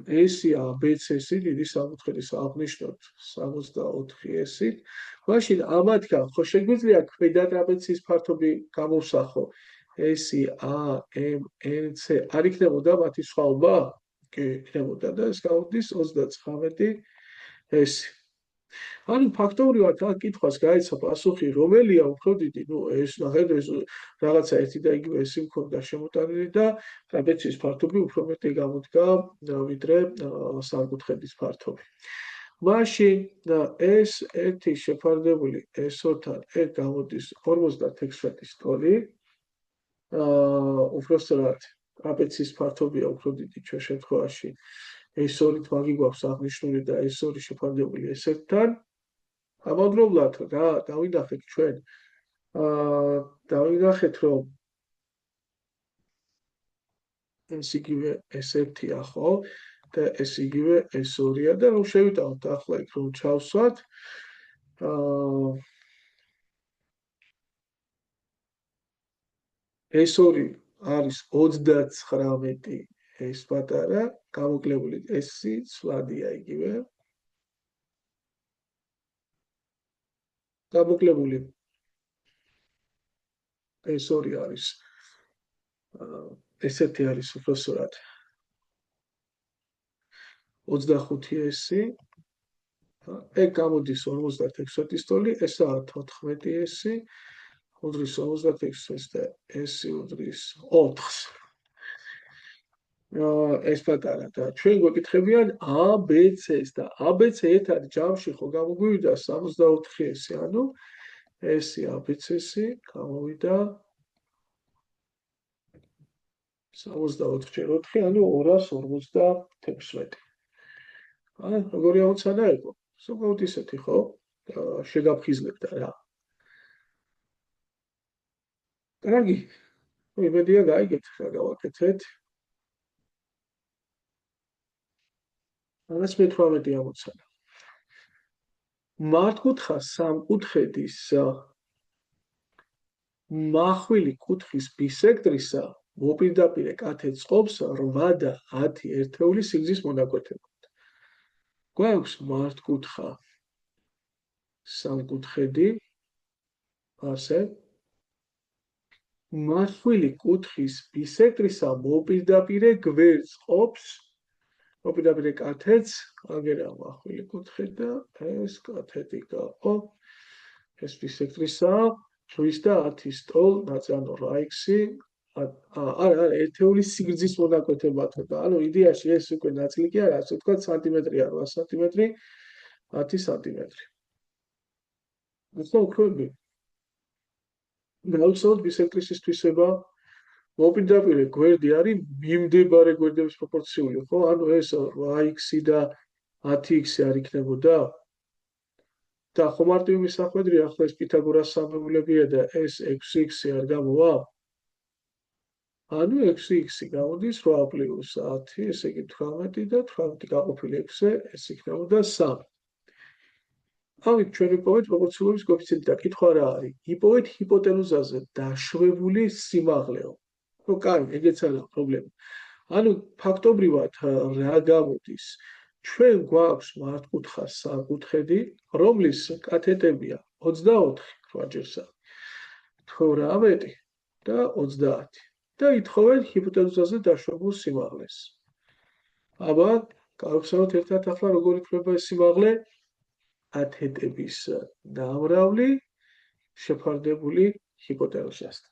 S A B C-ს დიდი სამკუთხედის აღნიშნოთ 64 S-ით, მაშინ ამათგან ხო შეგვიძლია ქვედა ტრაპეციის ფართობი გამოვსახო S A M N C არ იქნებოდა მათი სხვაობა? კი, იქნებოდა და ეს გამოდის 39 S. ანუ ფაქტობრივად აქ კითხვას გაეცა პასუხი, რომელია უფრო დიდი, ნუ ეს ნახეთ, ეს რაღაცა ერთი და იგივე S მქონდა შემოტანილი და ტრაპეციის ფართობი უფრო მეტი გამოდგა, ვიდრე სამკუთხედის ფართობი. მაშინ S1 შეფარდებული S2-თან ეგ გამოდის 56 ტოლი. უпростად ტრაპეციის ფართობია უფრო დიდი ჩვენ შემთხვევაში S2-ით მაგი გვაქვს აღნიშნული და S2 შეფარდებული S1-თან. ამავდროულად რა დავინახეთ ჩვენ? დავინახეთ რომ ეს იგივე S1-ია, ხო? და ეს იგივე S2-ია და რომ შევიტანოთ ახლა იქ რომ ჩავსვათ S2 არის 39 S პატარა, გამოკლებული S-ი ცვლადია იგივე. გამოკლებული S2 არის S1 არის უпростად 25 S-ი. ეგ გამოდის 56 ტოლი, ესაა 14 S-ი. უდრის 56 და S-ი უდრის 4-ს. ეს პატარა და ჩვენ გვეკითხებიან ABC-ს და ABC ერთად ჯამში ხო გამოგვივიდა 64 S-ი, ანუ S-ი ABC-ს გამოვიდა 64 4, ანუ 256. როგორი ამოცანა იყო? საკმაოდ ისეთი, ხო? შეგაფხიზლებდა რა. კარგი, იმედია გაიგეთ რა გავაკეთეთ. 18 ამოცანა. მართკუთხა სამკუთხედის მახვილი კუთხის ბისექტრისა მოპირდაპირე კათე წყობს 8 და 10 ერთეული სიგრძის მონაკვეთებად. გვაქვს მართკუთხა სამკუთხედი, ასე მახვილი კუთხის ბისექტრისა მოპირდაპირე გვერდს ყოფს, მოპირდაპირე კათედს, აგერა მახვილი კუთხე და ეს კათედი გაყო, ეს ბისექტრისა 8 და 10 ტოლ, ანუ 8x არა, ერთეულის სიგრძის მონაკვეთებათო და ანუ იდეაში ეს უკვე ნაწილი კი არა, ასე ვთქვათ, სანტიმეტრია, 8 სანტიმეტრი, 10 სანტიმეტრი. უხოები. გაუცილებლად ბისექტრისის თვისება მოპირდაპირე გვერდი არის მიმდებარე გვერდების პროპორციული, ხო? ანუ ეს 8x და 10x არ იქნებოდა და ხომარტივი მისახვედრია ახლა ეს პითაგორას სამეულებია და ეს 6x არ გამოვა? ანუ 6x გამოდის 8 პლუს 10, ესე იგი 18 და 18 გაყოფილი 6-ზე, ეს იქნებოდა 3. ამით ჩვენ ვიპოვეთ პროპორციულობის კოეფიციენტი და კითხვა რა არის? იპოვეთ ჰიპოტენუზაზე დაშვებული სიმაღლეო. ხო, კაი, ეგეც არა პრობლემა. ანუ ფაქტობრივად რა გამოდის? ჩვენ გვაქვს მართკუთხა სამკუთხედი, რომლის კათეტებია 24 8-ჯერსა. თუ რა მეტი და 30. და ითხოვენ ჰიპოტენუზაზე დაშვებულ სიმაღლეს. აბა, გავხსენოთ ერთად ახლა როგორ იქნება ეს სიმაღლე? კათეტების დამრავლი შეფარდებული ჰიპოტენუზასთან.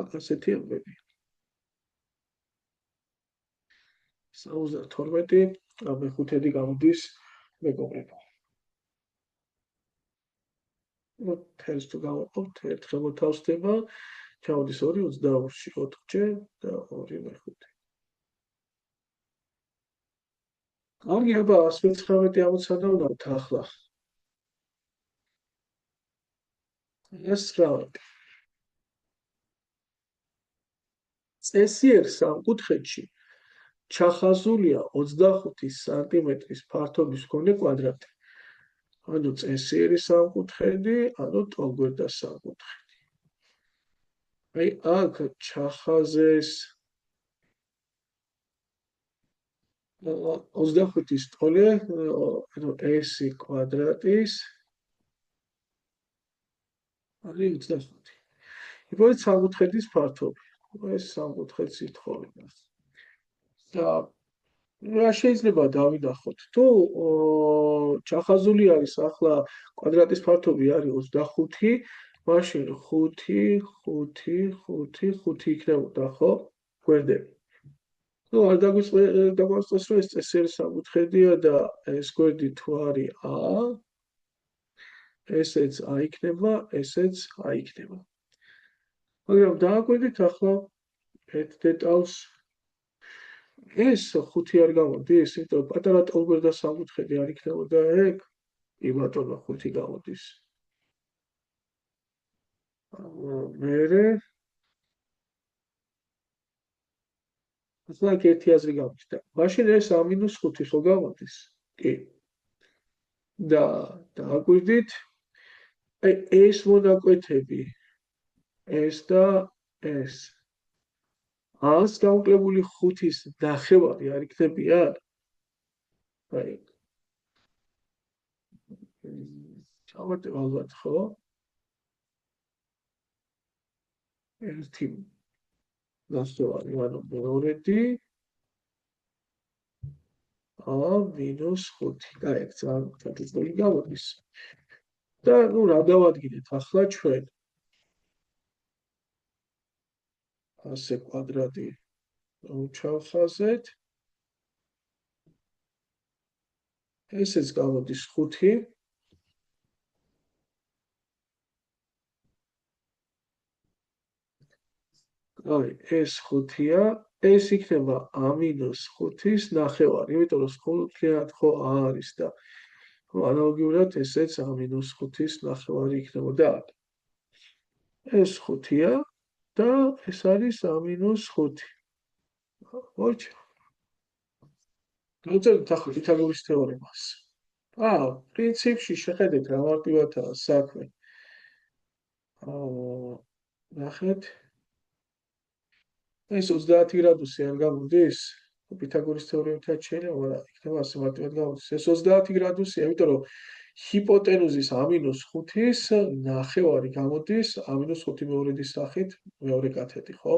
ასეთი ამბები. 72, მეხუთედი გამოდის მეგობრებო. ну, თერს თუ გავაყოფთ, ერთხელ მოთავსდება, ჩამოდის 2 24-ში 4-ჯერ და 2 მეხუთე. კარგი, აბა 119 ამოცანა უნდათ ახლა. ეს რა არის? წესიერ სამკუთხედში ჩახაზულია 25 სანტიმეტრის ფართობის მქონე კვადრატი. ანუ წესიერი სამკუთხედი, ანუ ტოლგვერდა სამკუთხედი. აი აქ ჩახაზეს 25-ის ტოლი, ანუ s კვადრატის არის 25. იპოვეთ სამკუთხედის ფართობი. ეს სამკუთხედს ითხოვება. და რა შეიძლება დავინახოთ? თუ ჩახაზული არის ახლა კვადრატის ფართობი არის 25, მაშინ 5 იქნებოდა, ხო? გვერდები. ну, არ დაგვასწროს, რომ ეს წესიერი სამკუთხედია და ეს გვერდი თუ არის a, ესეც a იქნება, ესეც a იქნება. მაგრამ დააკვირდით ახლა ერთ დეტალს. ეს 5 არ გამოდის, იმიტომ რომ პატარა ტოლგვერდა სამკუთხედი არ იქნებოდა ეგ, კი ბატონო 5 გამოდის. მერე ახლა ერთი აზრი გამიქდა. მაშინ ეს -5 ხო გამოდის? კი. და დააკვირდით, აი ეს მონაკვეთები, ეს და ეს. ას გამოკლებული 5-ის ნახევარი არ იქნებიან? აი ჩავატევ ალბათ, ხო? ერთი ნახევარი, ანუ მეორედი a -5. და ეგ ძალიან კეთილი გამოდის. და ну რა დავადგინეთ ახლა ჩვენ? ასე კვადრატი ჩავხაზეთ. ესეც გამოდის 5. აი, ეს 5-ია, ეს იქნება -5-ის ნახევარი, იმიტომ რომ სრულთლიანად ხო არის და ანალოგიურად ესეც -5-ის ნახევარი იქნებოდა. ეს 5-ია და ეს არის -5. მოიჭრა. დავწერთ ახლა პითაგორის თეორემას. პრინციპში შეხედეთ რა მარტივადაა საქმე. ნახეთ. ეს 30 გრადუსი არ გამოდის? პითაგორის თეორემითაც შეიძლება, მაგრამ იქნება ასე მარტივად გამოდის. ეს 30 გრადუსია, იმიტომ რომ ჰიპოტენუზის -5-ის ნახევარი გამოდის -5 მეორედის სახით მეორე კათეტი, ხო?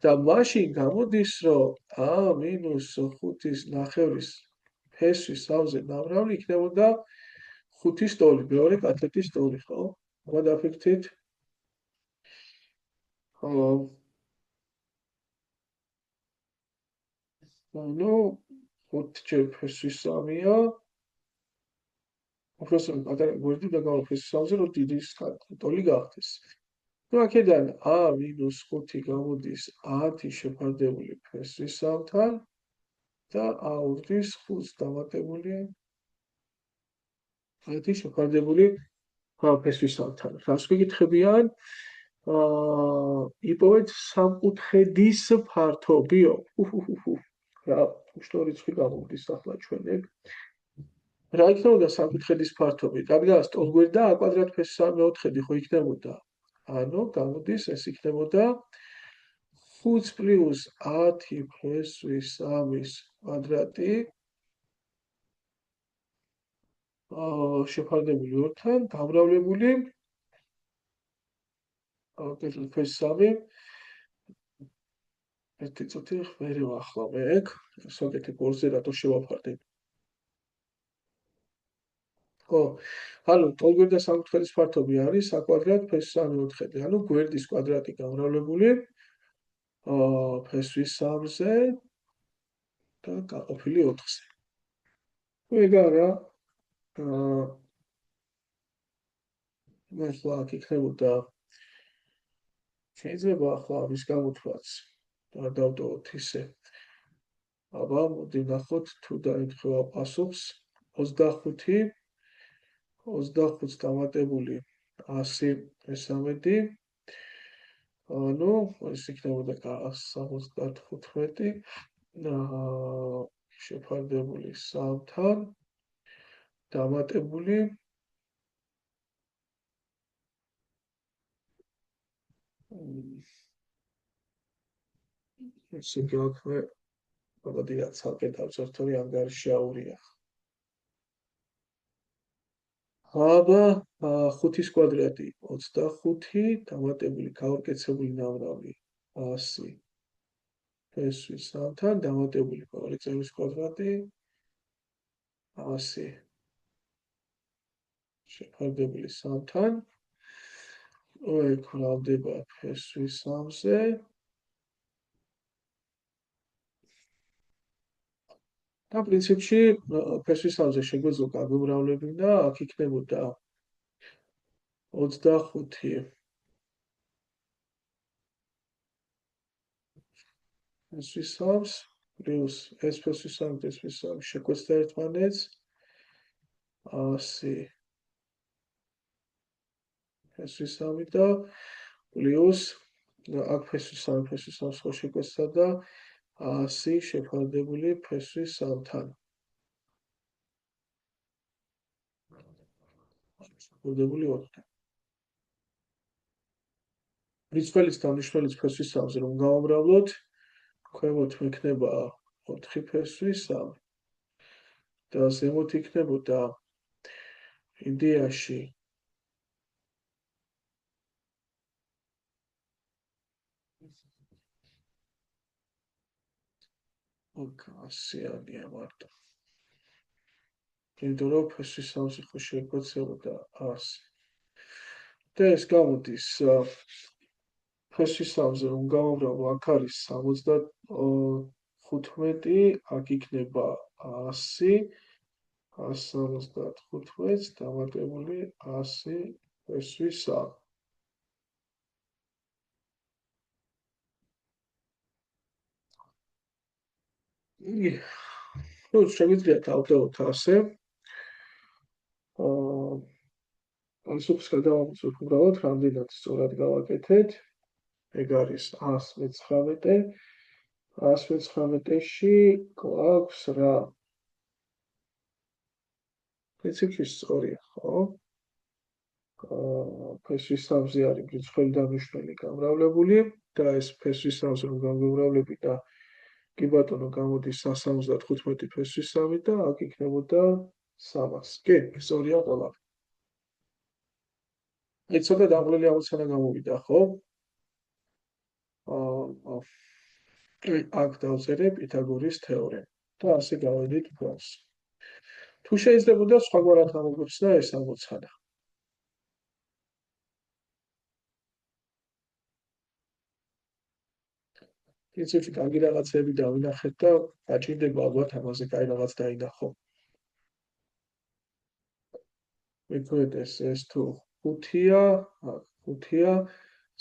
და მაშინ გამოდის, რომ -5-ის ნახევრის ფესვის სავზე დამრავლი იქნებოდა 5-ის ტოლი, მეორე კათეტის ტოლი, ხო? აბა დაფიქრდით. ხო. ანუ 5 ჯერ ფესვის 3-ია. უბრალოდ პატარა გვერდი და გავაფესვი 3-ზე, რომ დიდი ტოლი გახდეს. ნუ აქედან a-5 გამოდის 10 შეფარდებული ფესვის 3-თან და a-ურდის 5 დამატებული 10 შეფარდებული ფესვის 3-თან. რას გეკითხებიან? იპოვეთ სამკუთხედის ფართობიო. რა უშუალო რიცხვი გამოდის ახლა ჩვენ ეგ. რა იქნებოდა სამკუთხედის ფართობი? რადგან სტოლგვერდი და a კვადრატ ფესვის 3/4 ხო იქნებოდა. ანუ გამოდის ეს იქნებოდა 5 პლუს 10 ფესვის 3-ის კვადრატი შეფარდებული 2-თან დამრავლებული ფესვის 3 ერთი წუთი ვერ ვახლა მე ეგ სოკეთი ბორზე რატო შევაფარდე. ხო, ანუ ტოლგვერდა სამკუთხედის ფართობი არის a კვადრატ ფესვის 3/4. ანუ გვერდის კვადრატი გამრავლებული ფესვის 3-ზე და გაყოფილი 4-ზე. ეგ არა ახლა აქ იქნებოდა შეიძლება ახლა ამის გამოთვლაც და დავტოვოთ ისე. აბა მოდი ნახოთ თუ დაემთხვა პასუხს 25 დამატებული 100 ანუ ეს იქნებოდა 75 შეფარდებული 3-თან დამატებული ესე გაქვე მოდი რაც ალკე დავწერთორი ანგარიში აურია. აბა 5-ის კვადრატი 25 დამატებული გაურკეცებული ნამრავი 100 ფესვის 3-თან დამატებული ყოველი წევრის კვადრატი 100 შეფარდებული 3-თან ეგ ვრალდება ფესვის 3-ზე და პრინციპში ფესვის 3-ზე შეგვეძლო გაგვიმრავლებინა აქ იქნებოდა 25 ფესვის 3 პლუს ეს ფესვის 3 შეგვეცდა ერთმანეთს 100 ფესვის 3 და პლუს აქ ფესვის 3 ხო შეგვეცდა და 100 შეფარდებული ფესვის 3-თან. შეფარდებული 4-თან. რიცხველის დამნიშნველის ფესვის 3-ზე რომ გავამრავლოთ, ქვემოთ მექნება 4 ფესვის 3 და ზემოთ იქნებოდა იდეაში ასიანია მარტო. იმიტომ რომ ფესვის 3-ზე ხო შეგვეცებოდა 100. და ეს გამოდის ფესვის 3-ზე რომ გავამრავლო, აქ არის 75, აქ იქნება 100, 175 დამატებული 100 ფესვის 3. ნუ შეგვიძლია დავტოვოთ ასე. პასუხს გადავამოწმოთ უბრალოდ რამდენად სწორად გავაკეთეთ. ეგ არის 119. 119-ში გვაქვს რა? პრინციპში სწორია, ხო? ფესვის 3-ზე არის რიცხველი დამნიშნველი გამრავლებული და ეს ფესვის 3-ზე რომ გამგვიმრავლები და კი ბატონო გამოდის 175 ფესვის 3 და აქ იქნებოდა 300. კი, სწორია ყველა. ეს ცოტა დამღლელი ამოცანა გამოვიდა, ხო? აქ დავწერე პითაგორის თეორემა და ასე გავედით ფონს. თუ შეიძლებოდა სხვაგვარად გამოგვიხსნა ეს ამოცანა. პრინციპში კარგი რაღაცები დავინახეთ და გაჭირდება ალბათ ამაზე კაი რაღაც დაინახო. მიგვიდეს ეს თუ 5-ია, 5-ია,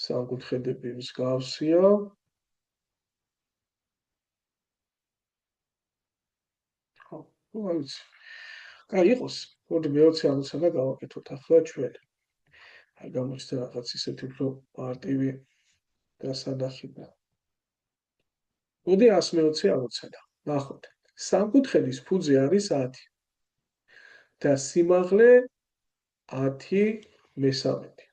სამკუთხედები მსგავსია. ხო, რა ვიცი. კაი იყოს. მოდი მე-20-60 გავაკეთოთ ახლა ჩვენ. არ გამოჩნდა რაღაც ისეთი უფრო მარტივი დასანახი. მოდი 120 ამოცანა. ნახოთ. სამკუთხედის ფუძე არის 10 და სიმაღლე 10 მესამედი.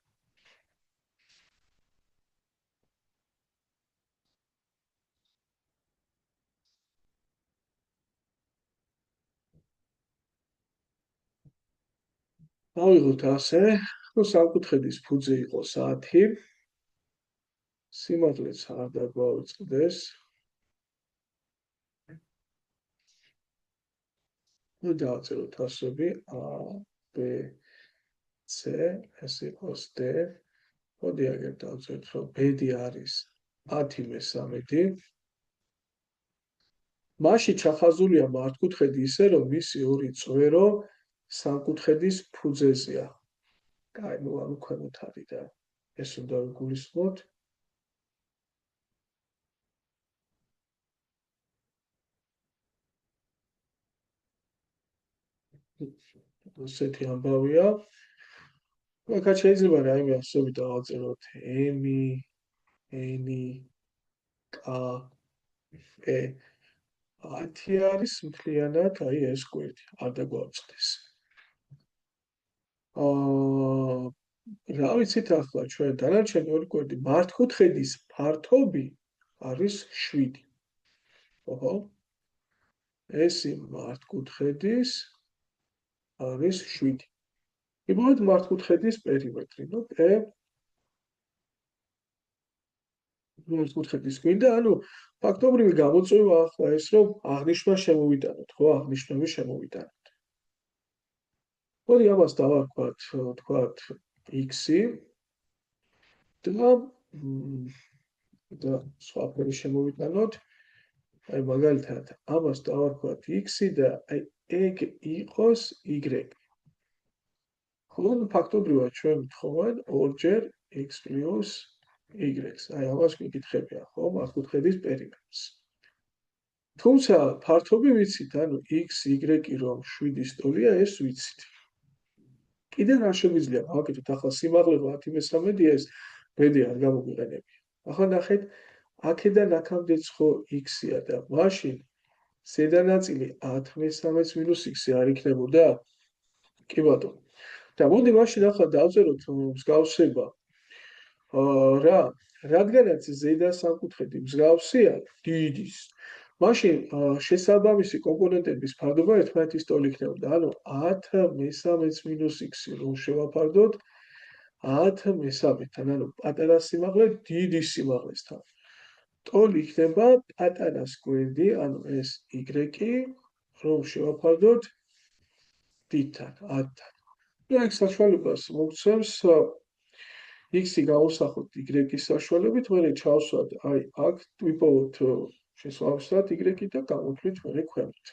ავიღოთ ასე, რომ სამკუთხედის ფუძე იყოს 10, სიმაღლეც არ დაგვაუწყდეს. ნუ დავწეროთ ასები A, B, C, ეს იყოს D. მოდი აგერ დავწეროთ, რომ B-დი არის 10 მესამედი. მასში ჩახაზულია მართკუთხედი ისე, რომ მისი ორი წვერო სამკუთხედის ფუძეზეა. კაი, ნუ ანუ ქვემოთ არის და ეს უნდა ვიგულისხმოთ. ესეთი ამბავია. აქაც შეიძლება რაიმე ასოები დავაწეროთ M, N, K, E. 10 არის მთლიანად, აი ეს კვირტი, არ დაგვაწყდეს. რა ვიცით ახლა ჩვენ დანარჩენი ორი კვირტი მართკუთხედის ფართობი არის 7. ოჰო. ეს მართკუთხედის არის 7. იბოვეთ მართკუთხედის პერიმეტრი, ნუ E მართკუთხედის გვინდა, ანუ ფაქტობრივი გამოწვევა ახლა ეს, რომ აღნიშვნა შემოვიტანოთ, ხო, აღნიშვნები შემოვიტანოთ. მოდი ამას დავარქვათ, თქვათ x-ი და სხვა ფერი შემოვიტანოთ. აი მაგალითად, ამას დავარქვათ x-ი და აი ეგ იყოს y. ხო, ფაქტობრივად ჩვენ ვთხოვენ ორჯერ x პლუს y-ს. აი ამას გვიკითხებია, ხო, მართკუთხედის პერიმეტრს. თუმცა ფართობი ვიცით, ანუ x, y რომ 7-ის ტოლია, ეს ვიცით. კიდე რა შეგვიძლია გავაკეთოთ ახლა სიმაღლე 10 ეს ბედი არ გამოგვიყენებია. ახლა ნახეთ, აქედან აქამდეც ხო x-ია და მაშინ ზედა ნაწილი 10 მინუს x-ი არ იქნებოდა? კი ბატონო. და მოდი მაშინ ახლა დავწეროთ მსგავსება. რადგანაც ზედა სამკუთხედი მსგავსია დიდის, მაშინ შესაბამისი კომპონენტების ფარდობა ერთმანეთის ტოლი იქნებოდა. ანუ 10 მინუს x-ი რომ შევაფარდოთ 10 ანუ პატარა სიმაღლე დიდი სიმაღლესთან. ტოლი იქნება პატარას გვერდი, ანუ ეს y-ი რომ შევაფარდოთ დიდთან, 10-თან. ეგ საშუალებას მოგცემს x-ი გავუსახოთ y-ის საშუალებით, მერე ჩავსვათ აი აქ ვიპოვოთ შესაბამისად y-ი და გამოვთვლით მერე ქვემოთ.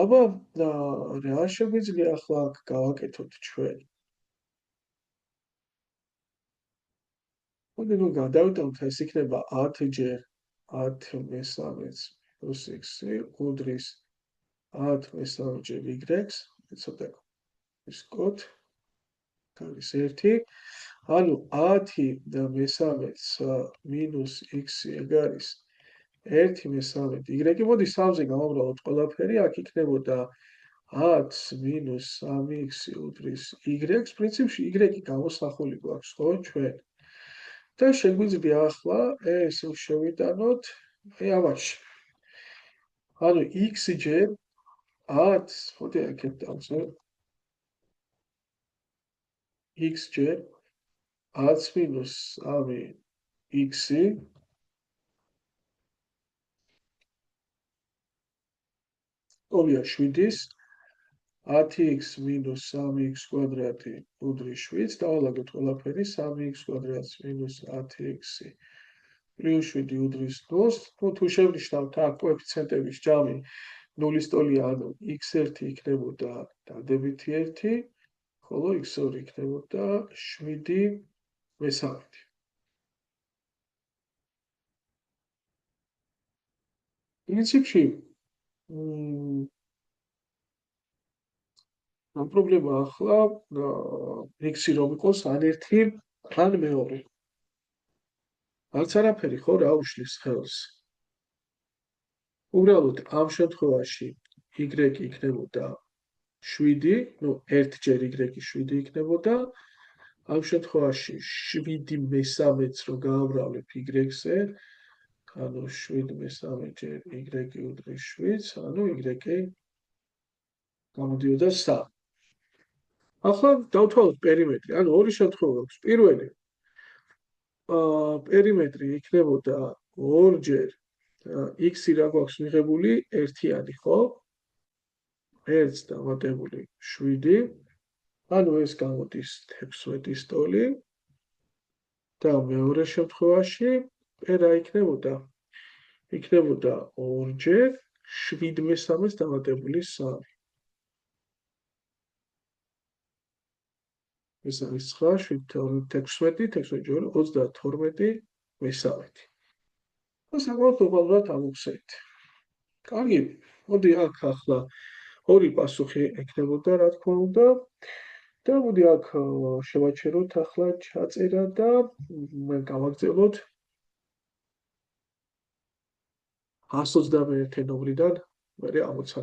აბა რა შეგვიძლია ახლა აქ გავაკეთოთ ჩვენ? მოდი ნუ გადავიტანოთ, ეს იქნება 10-ჯერ 10 პლუს x-ი უდრის 10 y-ს, ცოტა ვისკოთ, არის 1. ანუ 10 მინუს x-ი ეგ არის 1 y. მოდი 3-ზე გამოვბრალოთ ყველაფერი, აქ იქნებოდა 10 მინუს 3x უდრის y-ს, პრინციპში y-ი გამოსახული გვაქვს, ხო, ჩვენ. და შეგვიძლია ახლა ეს შევიტანოთ აი ამაში. ანუ x-ჯერ 10, მოდი აქეთ დავწეროთ. x-ჯერ 10 მინუს 3x-ი ტოლია 7-ის 10x მინუს 3x კვადრატი უდრის 7-ს, დავალაგოთ ყველაფერი 3x კვადრატს მინუს 10x +7 უდრის 0-ს, თუ შევნიშნავთ აქ კოეფიციენტების ჯამი 0-ის ტოლია, ანუ x1 იქნებოდა დადებითი 1, ხოლო x2 იქნებოდა 7/3. პრინციპში ამ პრობლემა ახლა x-ი რომ იყოს ან 1, ან მეორე. არც არაფერი ხო რა უშლის ხელს. უბრალოდ ამ შემთხვევაში y იქნებოდა 7, ну 1 ჯერ y 7 იქნებოდა. ამ შემთხვევაში 7/3-ს რო გავავლებ y-ზე, ანუ 7/3 ჯერ y უდრის 7-ს, ანუ y გამოდიოდა 3. ახლა დავთვალოთ პერიმეტრი, ანუ ორი შემთხვევა აქვს. პირველი პერიმეტრი იქნებოდა 2 ჯერ x-ი რა გვაქვს მიღებული 1-იანი, ხო? 1-ს დამატებული 7, ანუ ეს გამოდის 16-ის ტოლი და მეორე შემთხვევაში რა იქნებოდა? იქნებოდა 2 ჯერ 7/3-ს დამატებული 3. ეს არის 9, 7, 16, 32/3. და საკმაოდ უბრალოდ ამოვხსენით. კარგი, მოდი აქ ახლა ორი პასუხი ექნებოდა, რა თქმა უნდა. და მოდი აქ შევაჩეროთ ახლა ჩაწერა და გავაგრძელოთ 121 ნომრიდან მერე ამოცანა.